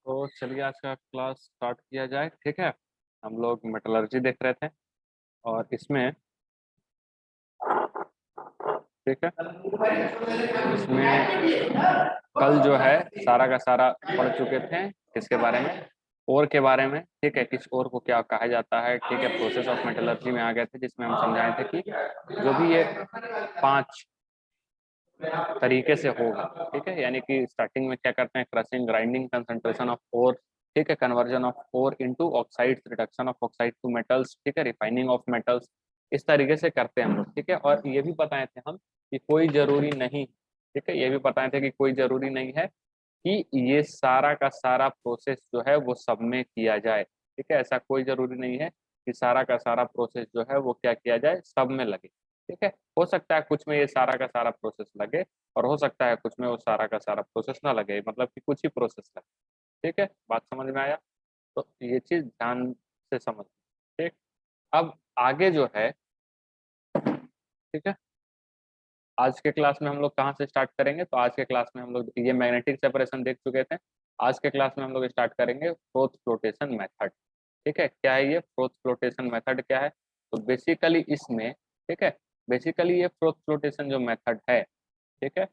तो चलिए आज का क्लास स्टार्ट किया जाए। ठीक है, हम लोग मेटलर्जी देख रहे थे और इसमें ठीक है इसमें कल जो है सारा का सारा पढ़ चुके थे किसके बारे में, ओर के बारे में। ठीक है, किस ओर को क्या कहा जाता है। ठीक है, प्रोसेस ऑफ मेटलर्जी में आ गए थे जिसमें हम समझाए थे कि जो भी ये 5 तरीके से होगा। ठीक है, यानी कि स्टार्टिंग में क्या करते हैं, crushing, grinding, concentration of ore, ठीक है, conversion of ore into oxides, reduction of oxide to metals, ठीक है, रिफाइनिंग ऑफ मेटल्स। इस तरीके से करते हैं हम लोग। ठीक है, और ये भी बताए थे हम कि कोई जरूरी नहीं, ठीक है, ये भी बताए थे कि कोई जरूरी नहीं है कि ये सारा का सारा प्रोसेस जो है वो सब में किया जाए। ठीक है, ऐसा कोई जरूरी नहीं है कि सारा का सारा प्रोसेस जो है वो क्या किया जाए, सब में लगे। ठीक है, हो सकता है कुछ में ये सारा का सारा प्रोसेस लगे और हो सकता है कुछ में वो सारा का सारा प्रोसेस ना लगे, मतलब कि कुछ ही प्रोसेस लगे। ठीक है, बात समझ में आया? तो ये चीज ध्यान से समझ। ठीक, अब आगे जो है, ठीक है, आज के क्लास में हम लोग कहाँ से स्टार्ट करेंगे? तो आज के क्लास में हम लोग ये मैग्नेटिक सेपरेशन देख चुके थे। आज के क्लास में हम लोग स्टार्ट करेंगे फोर्थ फ्लोटेशन मेथड। ठीक है, क्या है ये फोर्थ फ्लोटेशन मेथड? क्या है? तो बेसिकली इसमें, ठीक है, बेसिकली ये फोर्थ फ्लोटेशन जो मेथड है, ठीक है,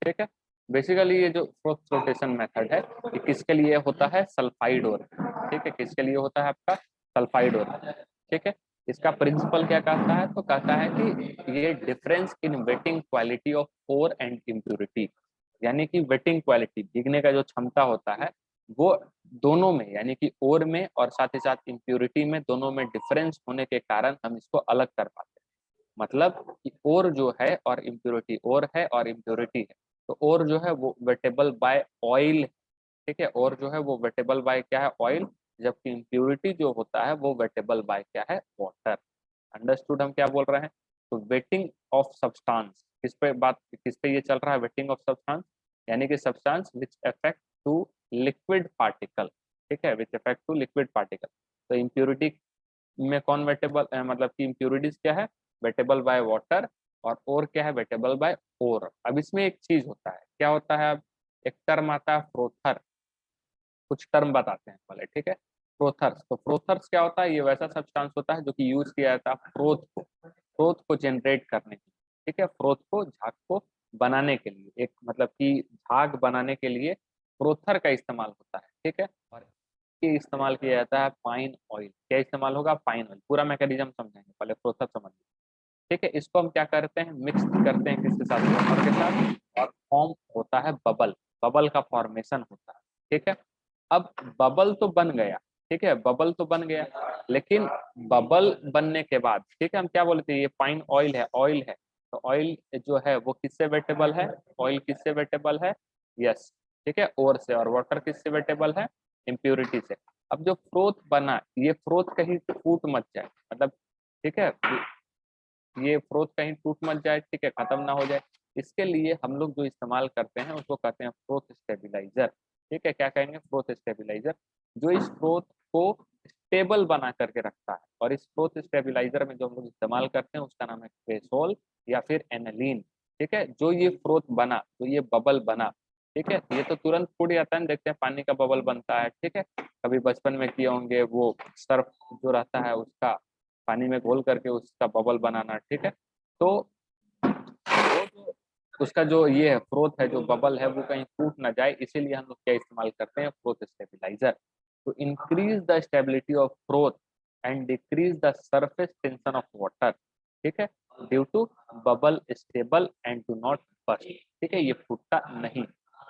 ठीक है, बेसिकली ये जो फोर्थ फ्लोटेशन मेथड है ये किसके लिए होता है? Sulphide ore. ठीक है, किसके लिए होता है? आपका सल्फाइड ओर। ठीक है, इसका प्रिंसिपल क्या कहता है? तो कहता है कि ये difference in wetting quality of ore and impurity, यानी कि वेटिंग क्वालिटी, भीगने का जो क्षमता होता है वो दोनों में, यानी कि ओर में और साथ ही साथ इम्प्योरिटी में, दोनों में डिफरेंस होने के कारण हम इसको अलग कर पाते हैं। मतलब कि ओर जो है और इम्प्योरिटी, ओर है और इम्प्योरिटी है, तो ओर जो है वो वेटेबल बाय ऑयल। ठीक है, और जो है वो वेटेबल बाय क्या है? ऑयल। जबकि इम्प्योरिटी जो होता है वो वेटेबल बाय क्या है? वाटर। अंडरस्टूड हम क्या बोल रहे हैं? तो वेटिंग ऑफ सब्सटेंस, किस पे बात, किस पे ये चल रहा है? वेटिंग ऑफ सब्सटेंस, यानी कि substance which affect to liquid particle. ठीक है, which affect to liquid particle. तो इम्प्योरिटी में कौन वेटेबल, मतलब कि इम्प्योरिटीज क्या है? Wettable by water. और क्या है? Wettable by ore. अब इसमें एक चीज होता है, क्या होता है? अब एक टर्म आता है फ्रोथर, कुछ टर्म बताते हैं पहले। ठीक है, प्रोथर्स, तो प्रोथर्स क्या होता है? ये वैसा सब्सटेंस होता है जो कि यूज किया जाता है फ्रोथ को जनरेट करने के लिए। ठीक है, फ्रोथ को, झाग को बनाने के लिए, एक मतलब कि झाग बनाने के लिए प्रोथर का इस्तेमाल होता है। ठीक है, और ये इस्तेमाल किया जाता है पाइन ऑयल। क्या इस्तेमाल होगा? Pine oil. पूरा मैकेनिज्म समझेंगे, पहले प्रोथर समझिए। ठीक है, इसको हम क्या करते हैं? मिक्स करते हैं किसके साथ? वाटर के साथ, और फॉर्म होता है बबल, बबल का फॉर्मेशन होता है। ठीक है, अब बबल तो बन गया, ठीक है, बबल तो बन गया, लेकिन बबल बनने के बाद, ठीक है, हम क्या बोलते हैं? ये पाइन ऑयल है, ऑयल है, तो ऑयल जो है वो किससे वेटेबल है? ऑयल किससे वेटेबल है? यस, ठीक है, ओर से। और वाटर किससे वेटेबल है? इम्प्योरिटी से। अब जो फ्रोथ बना, ये फ्रोथ कहीं टूट मत जाए, मतलब, ठीक है, ये फ्रोथ कहीं टूट मत जाए, ठीक है, खत्म ना हो जाए, इसके लिए हम लोग जो इस्तेमाल करते हैं उसको कहते हैं फ्रोथ स्टेबिलाईजर। ठीक है, क्या कहेंगे? फ्रोथ स्टेबिलाईजर, जो इस फ्रोथ को स्टेबल बना करके रखता है। और इस फ्रोथ स्टेबिलाईजर में जो हम लोग इस्तेमाल करते हैं उसका नाम है क्रेसोल या फिर एनालीन। ठीक है, जो ये फ्रोथ बना, जो ये बबल बना, ठीक है, ये तो तुरंत फूट जाता है, देखते हैं पानी का बबल बनता है। ठीक है, कभी बचपन में किए होंगे वो सर्फ जो रहता है उसका पानी में घोल करके उसका बबल बनाना। ठीक है, तो वो जो उसका जो ये है फ्रोथ है, जो बबल है, वो कहीं टूट ना जाए, इसीलिए हम लोग क्या इस्तेमाल करते हैं? Froth stabiliser. to increase the stability of froth and decrease the surface tension of water, ठीक है, due to bubble stable and do not burst. ठीक है, ये फूटता नहीं।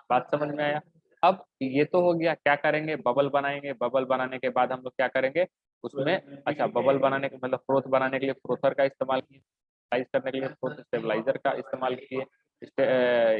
बात समझ में आया? अब ये तो हो गया, क्या करेंगे? बबल बनाएंगे, बबल बनाने के बाद हम लोग क्या करेंगे उसमें? अच्छा, बबल बनाने के मतलब फ्रोथ बनाने के लिए फ्रोथर का इस्तेमाल किए, स्टेबलाइज करने के लिए फ्रोथ स्टेबलाइजर का इस्तेमाल किए,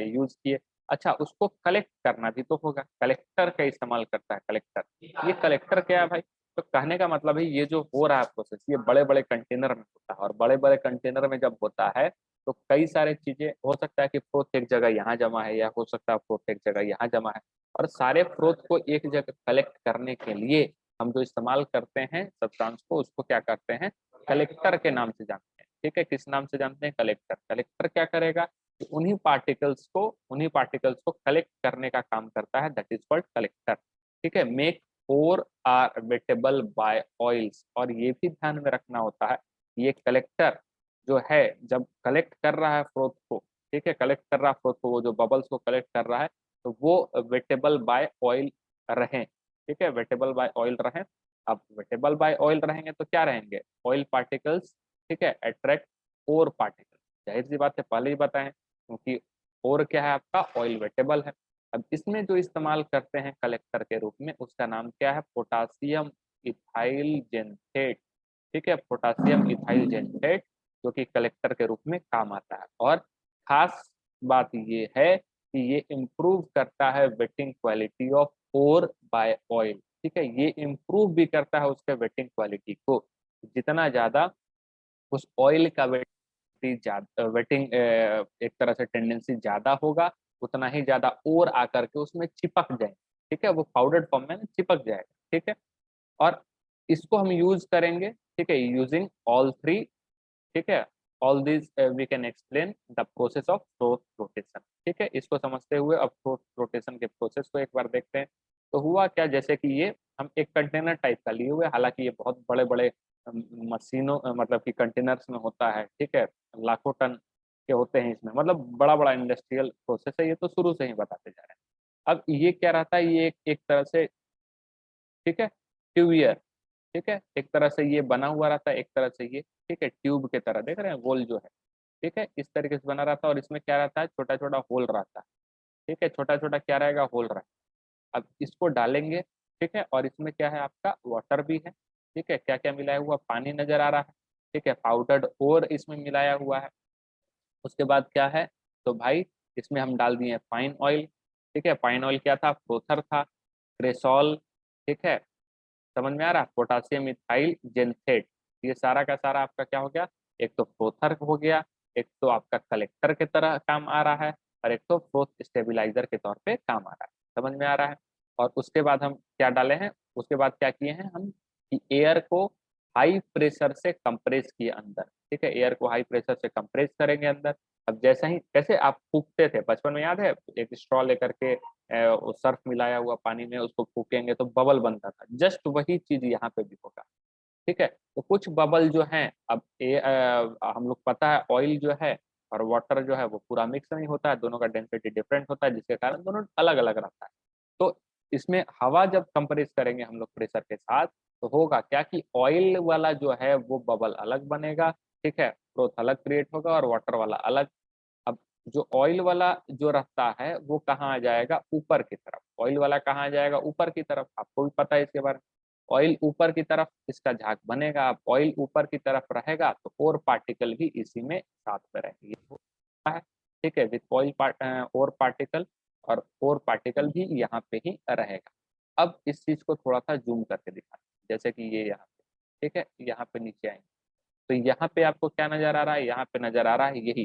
यूज किए। अच्छा, उसको कलेक्ट करना भी तो होगा, कलेक्टर का इस्तेमाल करता है, कलेक्टर। ये कलेक्टर क्या है भाई? तो कहने का मतलब है ये जो हो रहा है प्रोसेस, ये बड़े बड़े कंटेनर में होता है, और बड़े बड़े कंटेनर में जब होता है तो कई सारे चीजें, हो सकता है कि फ्रोथ एक जगह यहाँ जमा है, या हो सकता है फ्रोथ एक जगह यहाँ जमा है, और सारे फ्रोथ को एक जगह कलेक्ट करने के लिए हम जो इस्तेमाल करते हैं सब्सटेंस को, उसको क्या करते हैं? कलेक्टर के नाम से जानते हैं। ठीक है, किस नाम से जानते हैं, कलेक्टर। कलेक्टर क्या करेगा, उन्हीं पार्टिकल्स को कलेक्ट करने का काम करता है, दैट इज कॉल्ड कलेक्टर। ठीक है, make ore are wettable by oils. और ये भी ध्यान में रखना होता है, ये कलेक्टर जो है जब कलेक्ट कर रहा है फ्रोथ को, ठीक है, कलेक्ट कर रहा है फ्रोथ को, वो जो बबल्स को कलेक्ट कर रहा है, तो वो वेटेबल बाय ऑयल रहें। ठीक है, वेटेबल बाय ऑयल रहें। अब वेटेबल बाय ऑयल रहेंगे तो क्या रहेंगे, ऑयल पार्टिकल्स, ठीक है, अट्रैक्ट ओर पार्टिकल्स। जाहिर सी बात है, पहले ही बताएं, क्योंकि और क्या है आपका, ऑयल वेटेबल है। अब इसमें जो इस्तेमाल करते हैं कलेक्टर के रूप में, उसका नाम क्या है, पोटासियम इथाइल जेनथेट। ठीक है, पोटासियम इथाइल जेनथेट, जो कि कलेक्टर के रूप में काम आता है। और खास बात ये है कि ये इम्प्रूव करता है wetting quality of ore by oil. ठीक है, ये इम्प्रूव भी करता है उसके वेटिंग क्वालिटी को। जितना ज्यादा उस ऑयल का वेटिंग एक तरह से टेंडेंसी ज्यादा होगा, उतना ही ज्यादा और आकर के उसमें चिपक जाए। ठीक है, वो पाउडर्ड फॉर्म में चिपक जाएगा। ठीक है, और इसको हम यूज करेंगे, ठीक है, यूजिंग ऑल थ्री। ठीक है, all this we can explain the process of froth rotation. ठीक है, इसको समझते हुए अब फ्रोथ रोटेशन के प्रोसेस को एक बार देखते हैं। तो हुआ क्या, जैसे कि ये हम एक कंटेनर टाइप का लिए हुए, हालांकि ये बहुत बड़े बड़े मशीनों मतलब कि कंटेनर्स में होता है। ठीक है, लाखों टन के होते हैं इसमें, मतलब बड़ा बड़ा इंडस्ट्रियल प्रोसेस है ये, तो शुरू से ही बताते जा रहे हैं। अब ये क्या रहता है, ये एक तरह से, ठीक है, ट्यूबियर। ठीक है, एक तरह से ये बना हुआ रहता है, एक तरह से ये, ठीक है, ट्यूब के तरह देख रहे हैं, गोल जो है। ठीक है, इस तरीके से बना रहता है, और इसमें क्या रहता है, छोटा छोटा होल रहता है। ठीक है, छोटा छोटा क्या रहेगा, होल रहेगा। अब इसको डालेंगे, ठीक है, और इसमें क्या है आपका, वाटर भी है। ठीक है, क्या क्या मिलाया हुआ, पानी नजर आ रहा है। ठीक है, पाउडर्ड और इसमें मिलाया हुआ है। उसके बाद क्या है, तो भाई इसमें हम डाल दिए फाइन ऑयल। ठीक है, फाइन ऑयल क्या था, फ्रोथर था, क्रेसॉल। ठीक है, समझ में आ रहा, पोटासियम इथाइल जेनथेट। ये सारा का सारा आपका क्या हो गया, एक तो फ्रोथर हो गया, एक तो आपका कलेक्टर की तरह काम आ रहा है, और एक तो फ्रोथ स्टेबिलाईजर के तौर पे काम आ रहा है। समझ में आ रहा है। और उसके बाद हम क्या डाले हैं, उसके बाद क्या किए हैं हम, कि एयर को हाई प्रेशर से कंप्रेस किए अंदर। ठीक है, एयर को हाई प्रेशर से कंप्रेस करेंगे अंदर। अब जैसा ही, कैसे आप फूकते थे बचपन में, याद है, एक स्ट्रॉ लेकर के सर्फ मिलाया हुआ पानी में उसको फूकेंगे तो बबल बनता था, जस्ट वही चीज यहाँ पे भी होगा। ठीक है, तो कुछ बबल जो हैं, अब हम लोग पता है ऑयल जो है और वाटर जो है वो पूरा मिक्स नहीं होता है, दोनों का डेंसिटी डिफरेंट होता है, जिसके कारण दोनों अलग अलग रहता है। तो इसमें हवा जब कंप्रेस करेंगे हम लोग प्रेशर के साथ, तो होगा क्या कि ऑयल वाला जो है वो बबल अलग बनेगा। ठीक है, ग्रोथ अलग क्रिएट होगा, और वाटर वाला अलग। अब जो ऑयल वाला जो रहता है वो कहाँ आ जाएगा, ऊपर की तरफ। ऑयल वाला कहाँ आ जाएगा, ऊपर की तरफ, आपको भी पता है इसके बारे में। ऑयल ऊपर की तरफ इसका झाग बनेगा। अब ऑयल ऊपर की तरफ रहेगा तो और पार्टिकल भी इसी में साथ में रहेंगे, ये होता है। ठीक है, विथ ऑयल और पार्टिकल, और पार्टिकल भी यहाँ पे ही रहेगा। अब इस चीज को थोड़ा सा जूम करके दिखा, जैसे कि ये यहाँ पे, ठीक है, यहाँ पे नीचे आएंगे तो यहाँ पे आपको क्या नजर आ रहा है, यहाँ पे नजर आ रहा है यही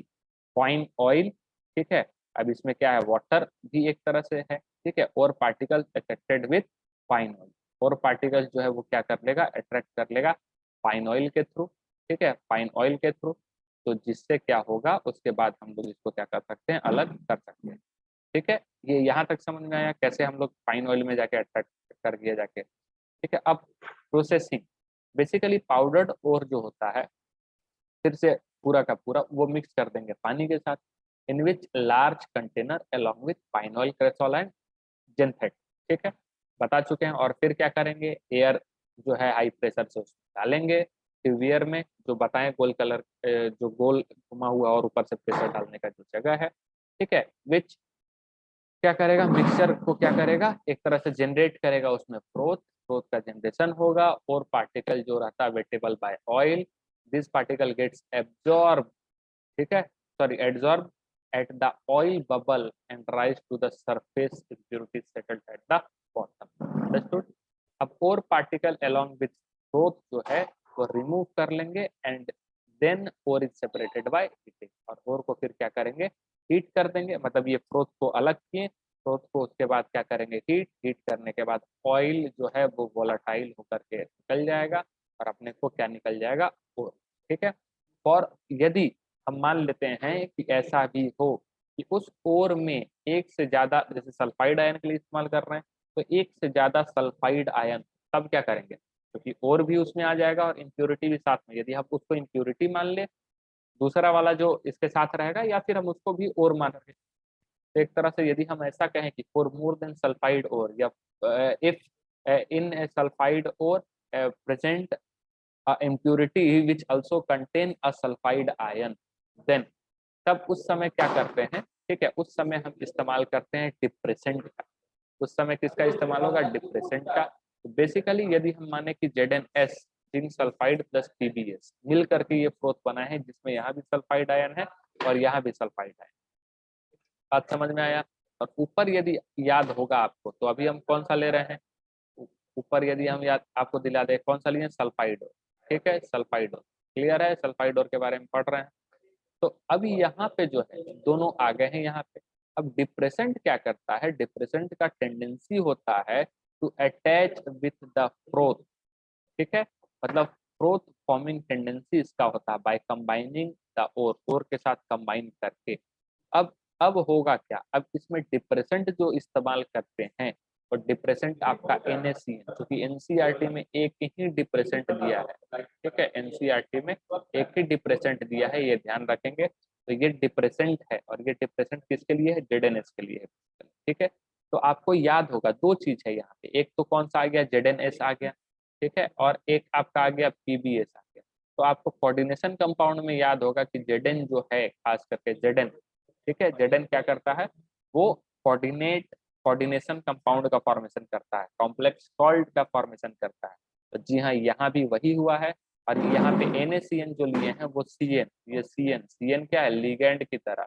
फाइन ऑयल। ठीक है, अब इसमें क्या है, वाटर भी एक तरह से है। ठीक है, और particle attracted with fine oil, और पार्टिकल जो है वो क्या कर लेगा, अट्रैक्ट कर लेगा फाइन ऑयल के थ्रू। ठीक है, फाइन ऑयल के थ्रू, तो जिससे क्या होगा, उसके बाद हम लोग इसको क्या कर सकते हैं, अलग कर सकते हैं। ठीक है, ये यहाँ तक समझ में आया कैसे हम लोग फाइन ऑयल में जाके अट्रैक्ट कर दिया जाके। ठीक है, अब प्रोसेसिंग, बेसिकली पाउडर्ड और जो होता है, फिर से पूरा का पूरा वो मिक्स कर देंगे पानी के साथ, in which large container along with pine oil cresol and xanthate. ठीक है, बता चुके हैं। और फिर क्या करेंगे, एयर जो है हाई प्रेशर से उसमें डालेंगे, ट्यूबियर में, जो बताएं गोल कलर, जो गोल घुमा हुआ और ऊपर से प्रेशर डालने का जो जगह है। ठीक है, विच क्या करेगा, मिक्सचर को क्या करेगा, एक तरह से जनरेट करेगा उसमें फ्रोथ। फ्रोथ का जनरेशन होगा, और पार्टिकल जो रहता है wettable by oil, this particle gets absorb. ठीक है, sorry, absorb at the oil bubble and rise to the surface, impurities settled at the bottom. Understood. अब और पार्टिकल अलोंग विथ फ्रोथ जो है वो रिमूव कर लेंगे, एंड देन और इज सेपरेटेड बाय हीटिंग। और को फिर क्या करेंगे, हीट कर देंगे, मतलब ये फ्रोथ को अलग किए, फ्रोथ को उसके बाद क्या करेंगे, हीट। हीट करने के बाद ऑयल जो है वो वोलाटाइल होकर के निकल जाएगा, और अपने को क्या निकल जाएगा, और। ठीक है, फॉर यदि हम मान लेते हैं कि ऐसा भी हो कि उस ओर में एक से ज्यादा, जैसे सल्फाइड आयन के लिए इस्तेमाल कर रहे हैं, तो एक से ज्यादा सल्फाइड आयन, तब क्या करेंगे, क्योंकि और भी उसमें आ जाएगा और इम्प्योरिटी भी साथ में, यदि हम उसको इम्प्योरिटी मान ले दूसरा वाला जो इसके साथ रहेगा, या फिर हम उसको भी और मान रहे, तो एक तरह से यदि हम ऐसा कहें कि फॉर मोर देन सल्फाइड और, या इफ इन ए सल्फाइड और present impurity which also contain a sulfide ion, then तब उस समय क्या करते हैं, ठीक है, उस समय हम इस्तेमाल करते हैं डिप्रेसेंट का। उस समय किसका इस्तेमाल होगा, डिप्रेसेंट का। तो बेसिकली यदि हम माने कि ZnS zinc sulphide plus PbS मिल करके ये फ्रोथ बना है, जिसमें यहाँ भी सल्फाइड आयन है और यहाँ भी सल्फाइड आयन, बात समझ में आया। और ऊपर यदि याद होगा आपको, तो अभी हम कौन सा ले रहे हैं, ऊपर यदि हम याद आपको दिला दे, कौन सा लिए, सल्फाइड, ठीक है, सल्फाइड। क्लियर है, सल्फाइड के बारे में पढ़ रहे हैं। तो अभी यहाँ पे जो है दोनों आ गए हैं यहाँ पे। अब डिप्रेसेंट क्या करता है, डिप्रेसेंट का टेंडेंसी होता है to attach with the froth, ठीक है, मतलब फ्रोथ फॉर्मिंग टेंडेंसी इसका होता है बाय कंबाइनिंग द ओर के साथ कंबाइन करके। अब होगा क्या, अब इसमें डिप्रेसेंट जो इस्तेमाल करते हैं, और डिप्रेसेंट आपका NaCN, क्योंकि एनसीईआरटी में एक ही डिप्रेसेंट दिया है, ठीक है, एनसीईआरटी में एक ही डिप्रेसेंट दिया है, ये ध्यान रखेंगे। तो ये डिप्रेसेंट है, और ये डिप्रेसेंट किसके लिए है, ZnS के लिए है, ठीक है। तो आपको याद होगा दो चीज है यहाँ पे, एक तो कौन सा आ गया, ZnS आ गया, ठीक है, और एक आपका आ गया PbS आ गया। तो आपको कोऑर्डिनेशन कंपाउंड में याद होगा कि Zn जो है, खास करके Zn, ठीक है, Zn क्या करता है, वो कोऑर्डिनेशन कंपाउंड का फॉर्मेशन करता है, कॉम्प्लेक्स सॉल्ट का फॉर्मेशन करता है। तो जी हाँ, यहाँ भी वही हुआ है। और यहाँ पे NaCN जो लिए हैं वो CN, ये CN क्या है, लिगेंड की तरह,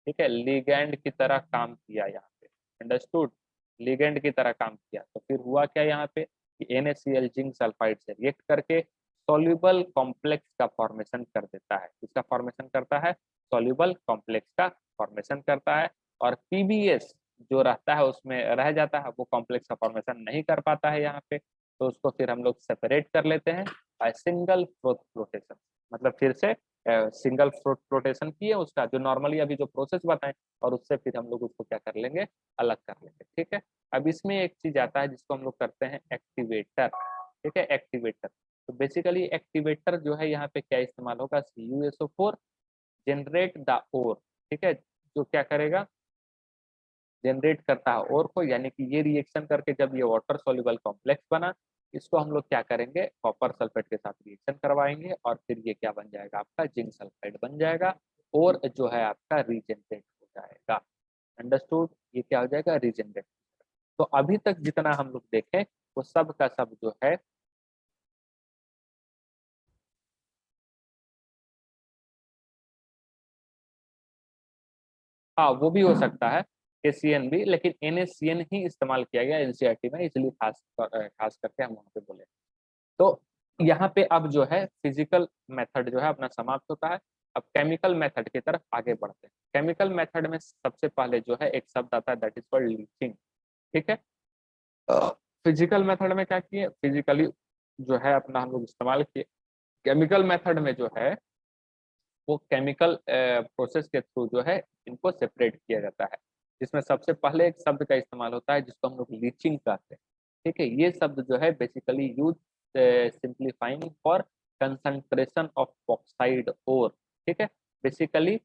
ठीक है, लिगेंड की तरह काम किया यहाँ पे, अंडरस्टूड, लिगेंड की तरह काम किया। तो फिर हुआ क्या यहाँ पे कि NaCl जिंक सल्फाइड से रिएक्ट करके सॉल्युबल कॉम्प्लेक्स का फॉर्मेशन कर देता है। किसका फॉर्मेशन करता है, सॉल्युबल कॉम्प्लेक्स का फॉर्मेशन करता है। और PbS जो रहता है उसमें रह जाता है, वो कॉम्प्लेक्स का फॉर्मेशन नहीं कर पाता है यहाँ पे, तो उसको फिर हम लोग सेपरेट कर लेते हैं बाय सिंगल फ्लोट फ्लोटेशन। मतलब फिर से सिंगल फ्लोट फ्लोटेशन किए उसका, जो नॉर्मली अभी जो प्रोसेस बताएं, और उससे फिर हम लोग उसको क्या कर लेंगे, अलग कर लेंगे, ठीक है। अब इसमें एक चीज आता है जिसको हम लोग करते हैं एक्टिवेटर, ठीक है, एक्टिवेटर। तो बेसिकली एक्टिवेटर जो है यहाँ पे क्या इस्तेमाल होगा, CuSO4 जनरेट द ओर, ठीक है, जो क्या करेगा, जनरेट करता है और को, यानी कि ये रिएक्शन करके जब ये वाटर सोल्यूबल कॉम्प्लेक्स बना, इसको हम लोग क्या करेंगे, कॉपर सल्फेट के साथ रिएक्शन करवाएंगे, और फिर ये क्या बन जाएगा, आपका जिंक सल्फाइड बन जाएगा, और जो है आपका रीजनरेट हो जाएगा। अंडरस्टूड, ये क्या हो जाएगा, रीजनरेट। तो अभी तक जितना हम लोग देखें वो सब का सब जो है, हाँ वो भी हो सकता है KCN भी, लेकिन NaCN ही इस्तेमाल किया गया एनसीईआरटी में, इसलिए खास करके हम वहाँ पे बोले। तो यहाँ पे अब जो है फिजिकल मेथड जो है अपना समाप्त होता है। अब केमिकल मेथड की तरफ आगे बढ़ते हैं। केमिकल मेथड में सबसे पहले जो है एक शब्द आता है, दैट इज कॉल्ड लीचिंग, ठीक है। फिजिकल मेथड में क्या किए, फिजिकली जो है अपना हम लोग इस्तेमाल किए। केमिकल मेथड में जो है वो केमिकल प्रोसेस के थ्रू जो है इनको सेपरेट किया जाता है, जिसमें सबसे पहले एक शब्द का इस्तेमाल होता है जिसको हम लोग लीचिंग कहते हैं, ठीक है। ये शब्द जो है basically use simplifying for concentration of bauxite ore, ठीक है, basically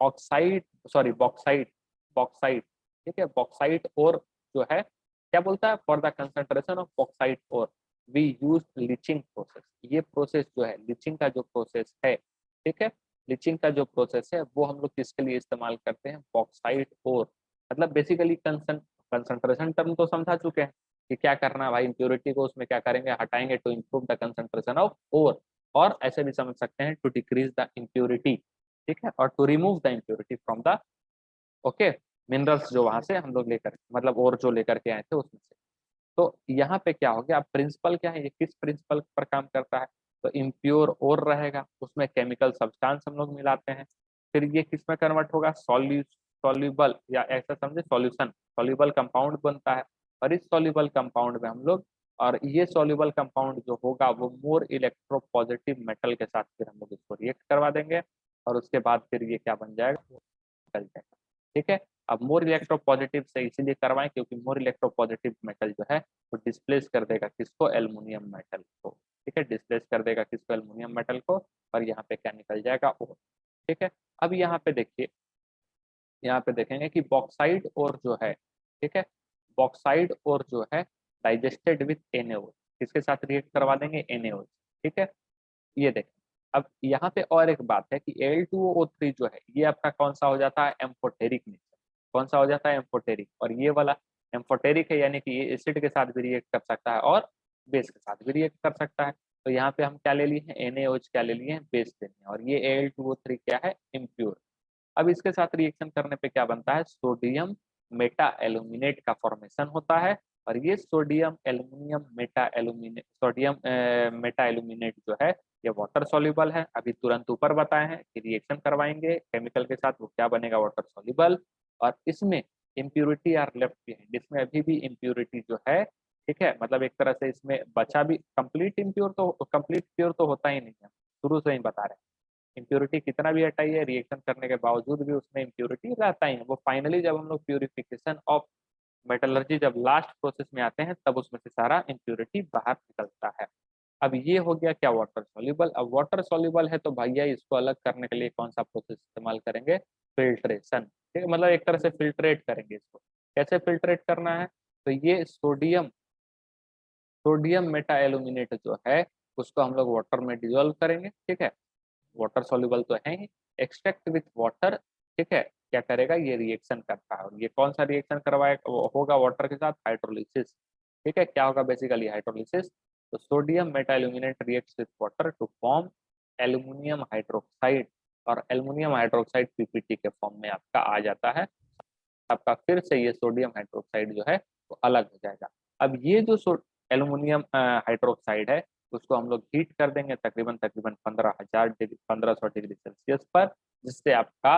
oxide, sorry bauxite, bauxite, ठीक है, बॉक्साइड ओर जो है क्या बोलता है, for the concentration of bauxite ore we use leaching process. ये प्रोसेस जो है, लीचिंग का जो प्रोसेस है, ठीक है, लीचिंग का जो प्रोसेस है वो हम लोग किसके लिए इस्तेमाल करते हैं, बॉक्साइट ओर। मतलब बेसिकली कंसंट्रेशन टर्म तो समझा चुके हैं कि क्या करना है भाई, इम्प्योरिटी को उसमें क्या करेंगे, हटाएंगे to improve the concentration of ore. और ऐसे भी समझ सकते हैं टू डिक्रीज द इम्प्योरिटी, ठीक है, और to remove the impurity from the, okay, minerals जो वहां से हम लोग लेकर, मतलब और जो लेकर के आए थे उसमें से। तो यहाँ पे क्या हो गया, अब प्रिंसिपल क्या है, ये किस प्रिंसिपल पर काम करता है, तो इम्प्योर और रहेगा, उसमें केमिकल सब्सटेंस हम लोग मिलाते हैं, फिर ये किस में कन्वर्ट होगा, सॉल्यूबल, या ऐसा समझे सॉल्यूशन, सॉल्यूबल कंपाउंड बनता है। और इस सॉल्यूबल कंपाउंड में हम लोग और ये सॉल्युबल कंपाउंड जो होगा वो मोर इलेक्ट्रोपॉजिटिव मेटल के साथ फिर हम लोग इसको रिएक्ट करवा देंगे और उसके बाद फिर ये क्या बन जाएगा, निकल जाएगा। ठीक है, अब मोर इलेक्ट्रोपॉजिटिव से इसीलिए करवाएं क्योंकि मोर इलेक्ट्रोपॉजिटिव मेटल जो है वो डिस्प्लेस कर देगा किसको, एल्युमिनियम मेटल को। ठीक है, डिस्प्लेस कर देगा किसको, एल्युमिनियम मेटल को, और यहाँ पे क्या निकल जाएगा, ओ। ठीक है, अब यहाँ पे देखिए, यहाँ पे देखेंगे कि बॉक्साइड और जो है, ठीक है, बॉक्साइड और जो है डाइजेस्टेड विथ NaOH, किसके साथ रिएक्ट करवा देंगे, NaOH। ठीक है, ये देखें। अब यहाँ पे और एक बात है कि Al2O3 जो है ये आपका कौन सा हो जाता है, एम्फोटेरिक नेचर। कौन सा हो जाता है, एम्फोटेरिक। और ये वाला एम्फोटेरिक है, यानी कि ये एसिड के साथ भी रिएक्ट कर सकता है और बेस के साथ भी रिएक्ट कर सकता है। तो यहाँ पे हम क्या ले लिए हैं, NaOH क्या ले लिए हैं, बेस ले लिए हैं, और ये Al2O3 क्या है, इम्प्योर। अब इसके साथ रिएक्शन करने पे क्या बनता है, सोडियम मेटा एल्यूमिनेट का फॉर्मेशन होता है। और ये sodium aluminium Meta aluminate, sodium meta aluminate जो है ये वाटर सॉल्युबल है। अभी तुरंत ऊपर बताए हैं कि रिएक्शन करवाएंगे केमिकल के साथ वो क्या बनेगा, वाटर सॉल्युबल। और इसमें इम्प्यूरिटी आर लेफ्ट बिहाइंड, इसमें अभी भी इम्प्यूरिटी जो है, ठीक है, मतलब एक तरह से इसमें बचा भी, कंप्लीट इम्प्योर तो, कंप्लीट प्योर तो होता ही नहीं है, शुरू से ही बता रहे हैं। इम्प्योरिटी कितना भी हटाइए, रिएक्शन करने के बावजूद भी उसमें इम्प्योरिटी रहता ही है। वो फाइनली जब हम लोग प्यूरिफिकेशन ऑफ मेटलर्जी जब लास्ट प्रोसेस में आते हैं तब उसमें से सारा इम्प्योरिटी बाहर निकलता है। अब ये हो गया क्या, वाटर सॉल्युबल। अब वाटर सॉल्युबल है तो भैया इसको अलग करने के लिए कौन सा प्रोसेस इस्तेमाल करेंगे, फिल्ट्रेशन। ठीक है, मतलब एक तरह से फिल्ट्रेट करेंगे इसको। कैसे फिल्ट्रेट करना है, तो ये सोडियम, सोडियम मेटा एल्यूमिनेट जो है उसको हम लोग वाटर में डिजोल्व करेंगे। ठीक है, वाटर सॉल्युबल तो है ही, एक्सट्रैक्ट विथ वाटर। ठीक है, क्या करेगा, ये रिएक्शन करता है। और ये कौन सा रिएक्शन करवाएगा, होगा वाटर के साथ, हाइड्रोलिसिस। ठीक है, क्या होगा बेसिकली, हाइड्रोलिसिस। तो sodium meta aluminate reacts with water to form aluminium hydroxide, और एल्यूमिनियम हाइड्रोक्साइड पीपीटी के फॉर्म में आपका आ जाता है। आपका फिर से ये सोडियम हाइड्रोक्साइड जो है वो अलग हो जाएगा। अब ये जो एल्यूमिनियम हाइड्रोक्साइड है उसको हम लोग हीट कर देंगे तकरीबन तकरीबन 15,000 डिग्री, 1500 डिग्री सेल्सियस पर, जिससे आपका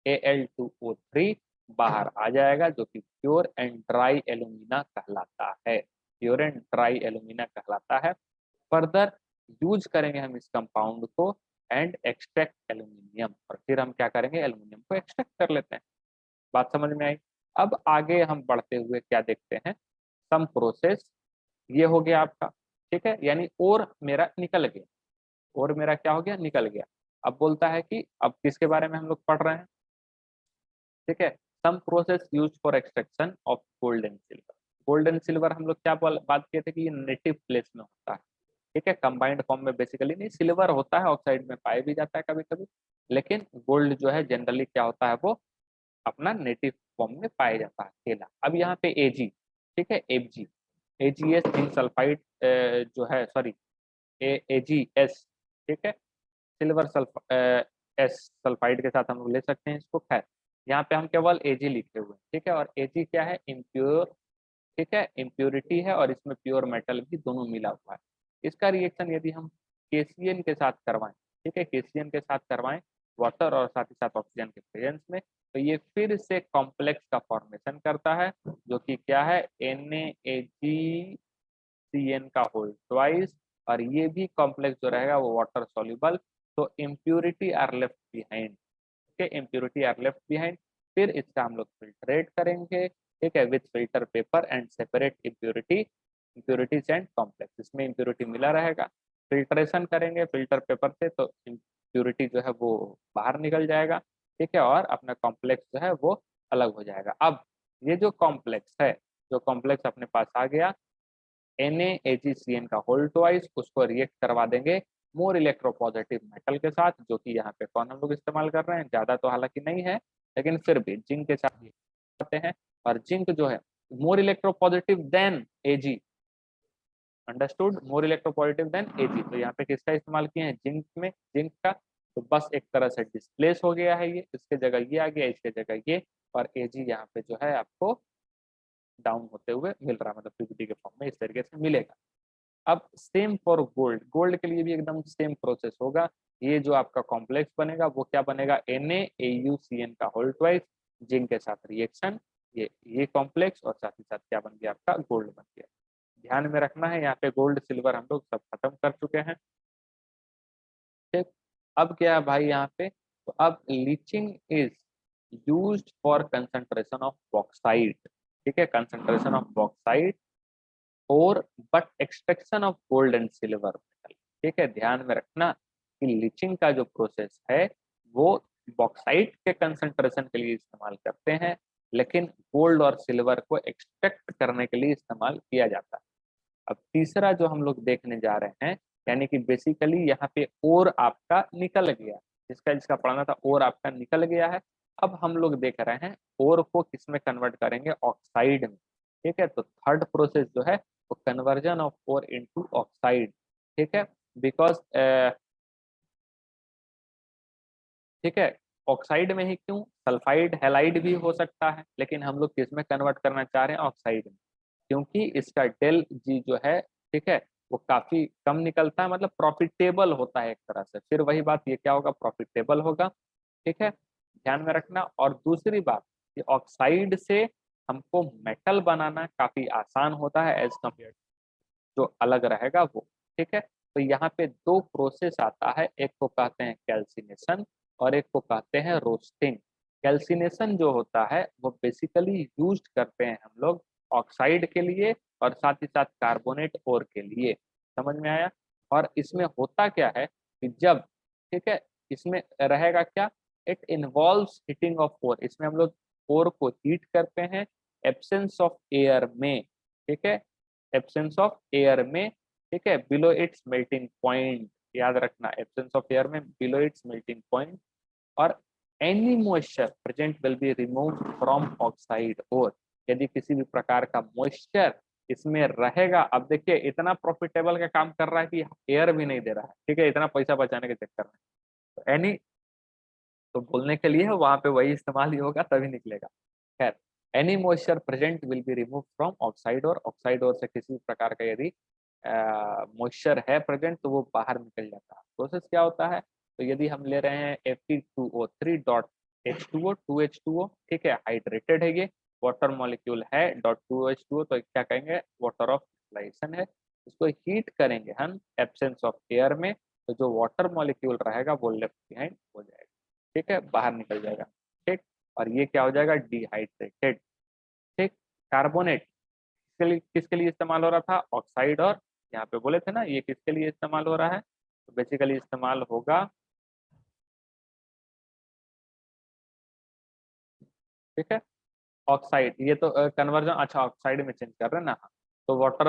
Al2O3 बाहर आ जाएगा, जो कि प्योर एंड ड्राई एल्यूमिना कहलाता है। प्योर एंड ड्राई एल्यूमिना कहलाता है। फर्दर यूज करेंगे हम इस कंपाउंड को एंड एक्सट्रैक्ट एल्यूमिनियम, और फिर हम क्या करेंगे, एल्यूमिनियम को एक्सट्रैक्ट कर लेते हैं। बात समझ में आई। अब आगे हम बढ़ते हुए क्या देखते हैं, सम प्रोसेस। ये हो गया आपका, ठीक है, यानी और मेरा निकल गया, और मेरा क्या हो गया, निकल गया। अब बोलता है कि अब किसके बारे में हम लोग पढ़ रहे हैं, ठीक है, some process use for extraction of gold and silver. Gold and silver हम लोग क्या बात किए थे कि ये नेटिव प्लेस में होता है। ठीक है, कंबाइंड फॉर्म में बेसिकली नहीं, सिल्वर होता है ऑक्साइड में पाया भी जाता है कभी कभी, लेकिन गोल्ड जो है जनरली क्या होता है, वो अपना नेटिव फॉर्म में पाया जाता है अकेला। अब यहाँ पे Ag, ठीक है, Ag, AgS जिंक सल्फाइड जो है, सॉरी, AgS, ठीक है, सिल्वर एस सल्फाइड के साथ हम लोग ले सकते हैं इसको। खैर, यहाँ पे हम केवल Ag लिखे हुए हैं, ठीक है, और Ag क्या है, इम्प्योर। ठीक है, इम्प्योरिटी है और इसमें प्योर मेटल भी दोनों मिला हुआ है। इसका रिएक्शन यदि हम KCl के साथ करवाएं, ठीक है, KCl के साथ करवाएं वाटर और साथ ही साथ ऑक्सीजन के प्रेजेंस में, तो ये फिर से कॉम्प्लेक्स का फॉर्मेशन करता है, जो कि क्या है, NaCN का होल ट्वाइस। और ये भी कॉम्प्लेक्स जो रहेगा वो वाटर सॉल्युबल। तो इम्प्योरिटी आर लेफ्ट बिहाइंड, ठीक है, इम्प्योरिटी आर लेफ्ट बिहाइंड। फिर इसका हम लोग फिल्ट्रेट करेंगे, ठीक है, with filter paper and separate impurity, impurities and complex. इसमें इम्प्योरिटी मिला रहेगा, फिल्ट्रेशन करेंगे फिल्टर पेपर से तो इम्प्योरिटी जो है वो बाहर निकल जाएगा। ठीक है, और अपना कॉम्प्लेक्स जो है वो अलग हो जाएगा। अब ये जो कॉम्प्लेक्स है, जो कॉम्प्लेक्स अपने पास आ गया, NaAgCN का होल ट्वाइस, उसको रिएक्ट करवा देंगे मोर इलेक्ट्रोपॉजिटिव मेटल के साथ, जो कि यहाँ पे कौन हम लोग इस्तेमाल कर रहे हैं, ज्यादा तो हालांकि नहीं है, लेकिन फिर भी जिंक के साथ करते हैं। और जिंक जो है more electropositive than Ag, understood, more electropositive than Ag। तो यहाँ पे किसका इस्तेमाल किए हैं, जिंक में, जिंक का। तो बस एक तरह से डिस्प्लेस हो गया है, ये इसके जगह ये आ गया, इसके जगह ये, और Ag यहाँ पे जो है आपको डाउन होते हुए मिल रहा है, मतलब पीपीटी के फॉर्म में इस तरीके से मिलेगा। अब सेम फॉर गोल्ड, गोल्ड के लिए भी एकदम सेम प्रोसेस होगा। ये जो आपका कॉम्प्लेक्स बनेगा वो क्या बनेगा, NaAuCN का होल ट्वाइस, जिंक के साथ रिएक्शन, ये कॉम्प्लेक्स, और साथ ही साथ क्या बन गया आपका, गोल्ड बन गया। ध्यान में रखना है, यहाँ पे गोल्ड सिल्वर हम लोग सब खत्म कर चुके हैं। ठीक, अब क्या है भाई यहाँ पे, तो अब leaching is used for concentration of bauxite. ठीक है, कंसंट्रेशन ऑफ बॉक्साइट और but extraction of gold and silver metal. ठीक है, ध्यान में रखना कि लीचिंग का जो प्रोसेस है वो बॉक्साइट के कंसंट्रेशन के लिए इस्तेमाल करते हैं, लेकिन गोल्ड और सिल्वर को एक्सट्रैक्ट करने के लिए इस्तेमाल किया जाता है। अब तीसरा जो हम लोग देखने जा रहे हैं, यानी कि बेसिकली यहाँ पे और आपका निकल गया, जिसका जिसका पढ़ना था और आपका निकल गया है। अब हम लोग देख रहे हैं और को किस में कन्वर्ट करेंगे, ऑक्साइड में। ठीक है, तो थर्ड प्रोसेस जो है वो conversion of ore into oxide. ठीक है, बिकॉज ठीक है, ऑक्साइड में ही क्यों, सल्फाइड हैलाइड भी हो सकता है, लेकिन हम लोग किस में कन्वर्ट करना चाह रहे हैं, ऑक्साइड में, क्योंकि इसका डेल जी जो है, ठीक है, वो काफी कम निकलता है, मतलब प्रॉफिटेबल होता है एक तरह से। फिर वही बात, ये क्या होगा, प्रॉफिटेबल होगा। ठीक है, ध्यान में रखना। और दूसरी बात, कि ऑक्साइड से हमको मेटल बनाना काफी आसान होता है एज कम्पेयर जो अलग रहेगा वो। ठीक है, तो यहाँ पे दो प्रोसेस आता है, एक को कहते हैं कैल्सिनेशन और एक को कहते हैं रोस्टिंग। कैल्सिनेशन जो होता है वो बेसिकली यूज करते हैं हम लोग ऑक्साइड के लिए और साथ ही साथ कार्बोनेट ओर के लिए। समझ में आया। और इसमें होता क्या है कि जब, ठीक है, इसमें रहेगा क्या, it involves heating of ore. इसमें हम लोग ओर को हीट करते हैं एब्सेंस ऑफ एयर में। ठीक है, एब्सेंस ऑफ एयर में। ठीक है, बिलो इट्स मेल्टिंग पॉइंट, याद रखना, एब्सेंस ऑफ एयर में बिलो इट्स मेल्टिंग पॉइंट। और any moisture present will be remove from oxide ore. यदि किसी भी प्रकार का मॉइस्चर इसमें रहेगा, अब देखिए इतना प्रॉफिटेबल का काम कर रहा है कि एयर भी नहीं दे रहा है। ठीक है, इतना पैसा बचाने के चक्कर में, तो एनी, तो बोलने के लिए वहां पे वही इस्तेमाल ही होगा तभी निकलेगा। खैर, any moisture present will be remove from oxide और, ऑक्साइड और से किसी प्रकार का यदि मॉइस्चर है प्रेजेंट तो वो बाहर निकल जाता है। प्रोसेस क्या होता है, तो यदि हम ले रहे हैं Fe2O3 डॉट H2O 2H2O, ठीक है, हाइड्रेटेड है ये, वाटर मॉलिक्यूल है डॉट 2H2O, तो क्या कहेंगे, वाटर ऑफ क्रिस्टलाइजेशन है। इसको हीट करेंगे हम एब्सेंस ऑफ एयर में, तो जो वाटर मॉलिक्यूल रहेगा वो लेफ्ट बिहाइंड हो जाएगा। ठीक है, बाहर निकल जाएगा। ठीक, और ये क्या हो जाएगा, डिहाइड्रेटेड। ठीक, कार्बोनेट किसके लिए इस्तेमाल हो रहा था, ऑक्साइड और, यहाँ पे बोले थे ना ये किसके लिए इस्तेमाल हो रहा है, तो बेसिकली इस्तेमाल होगा, ठीक है, ऑक्साइड। ये तो कन्वर्जन, अच्छा ऑक्साइड में चेंज कर रहे हैं ना, हाँ। तो वाटर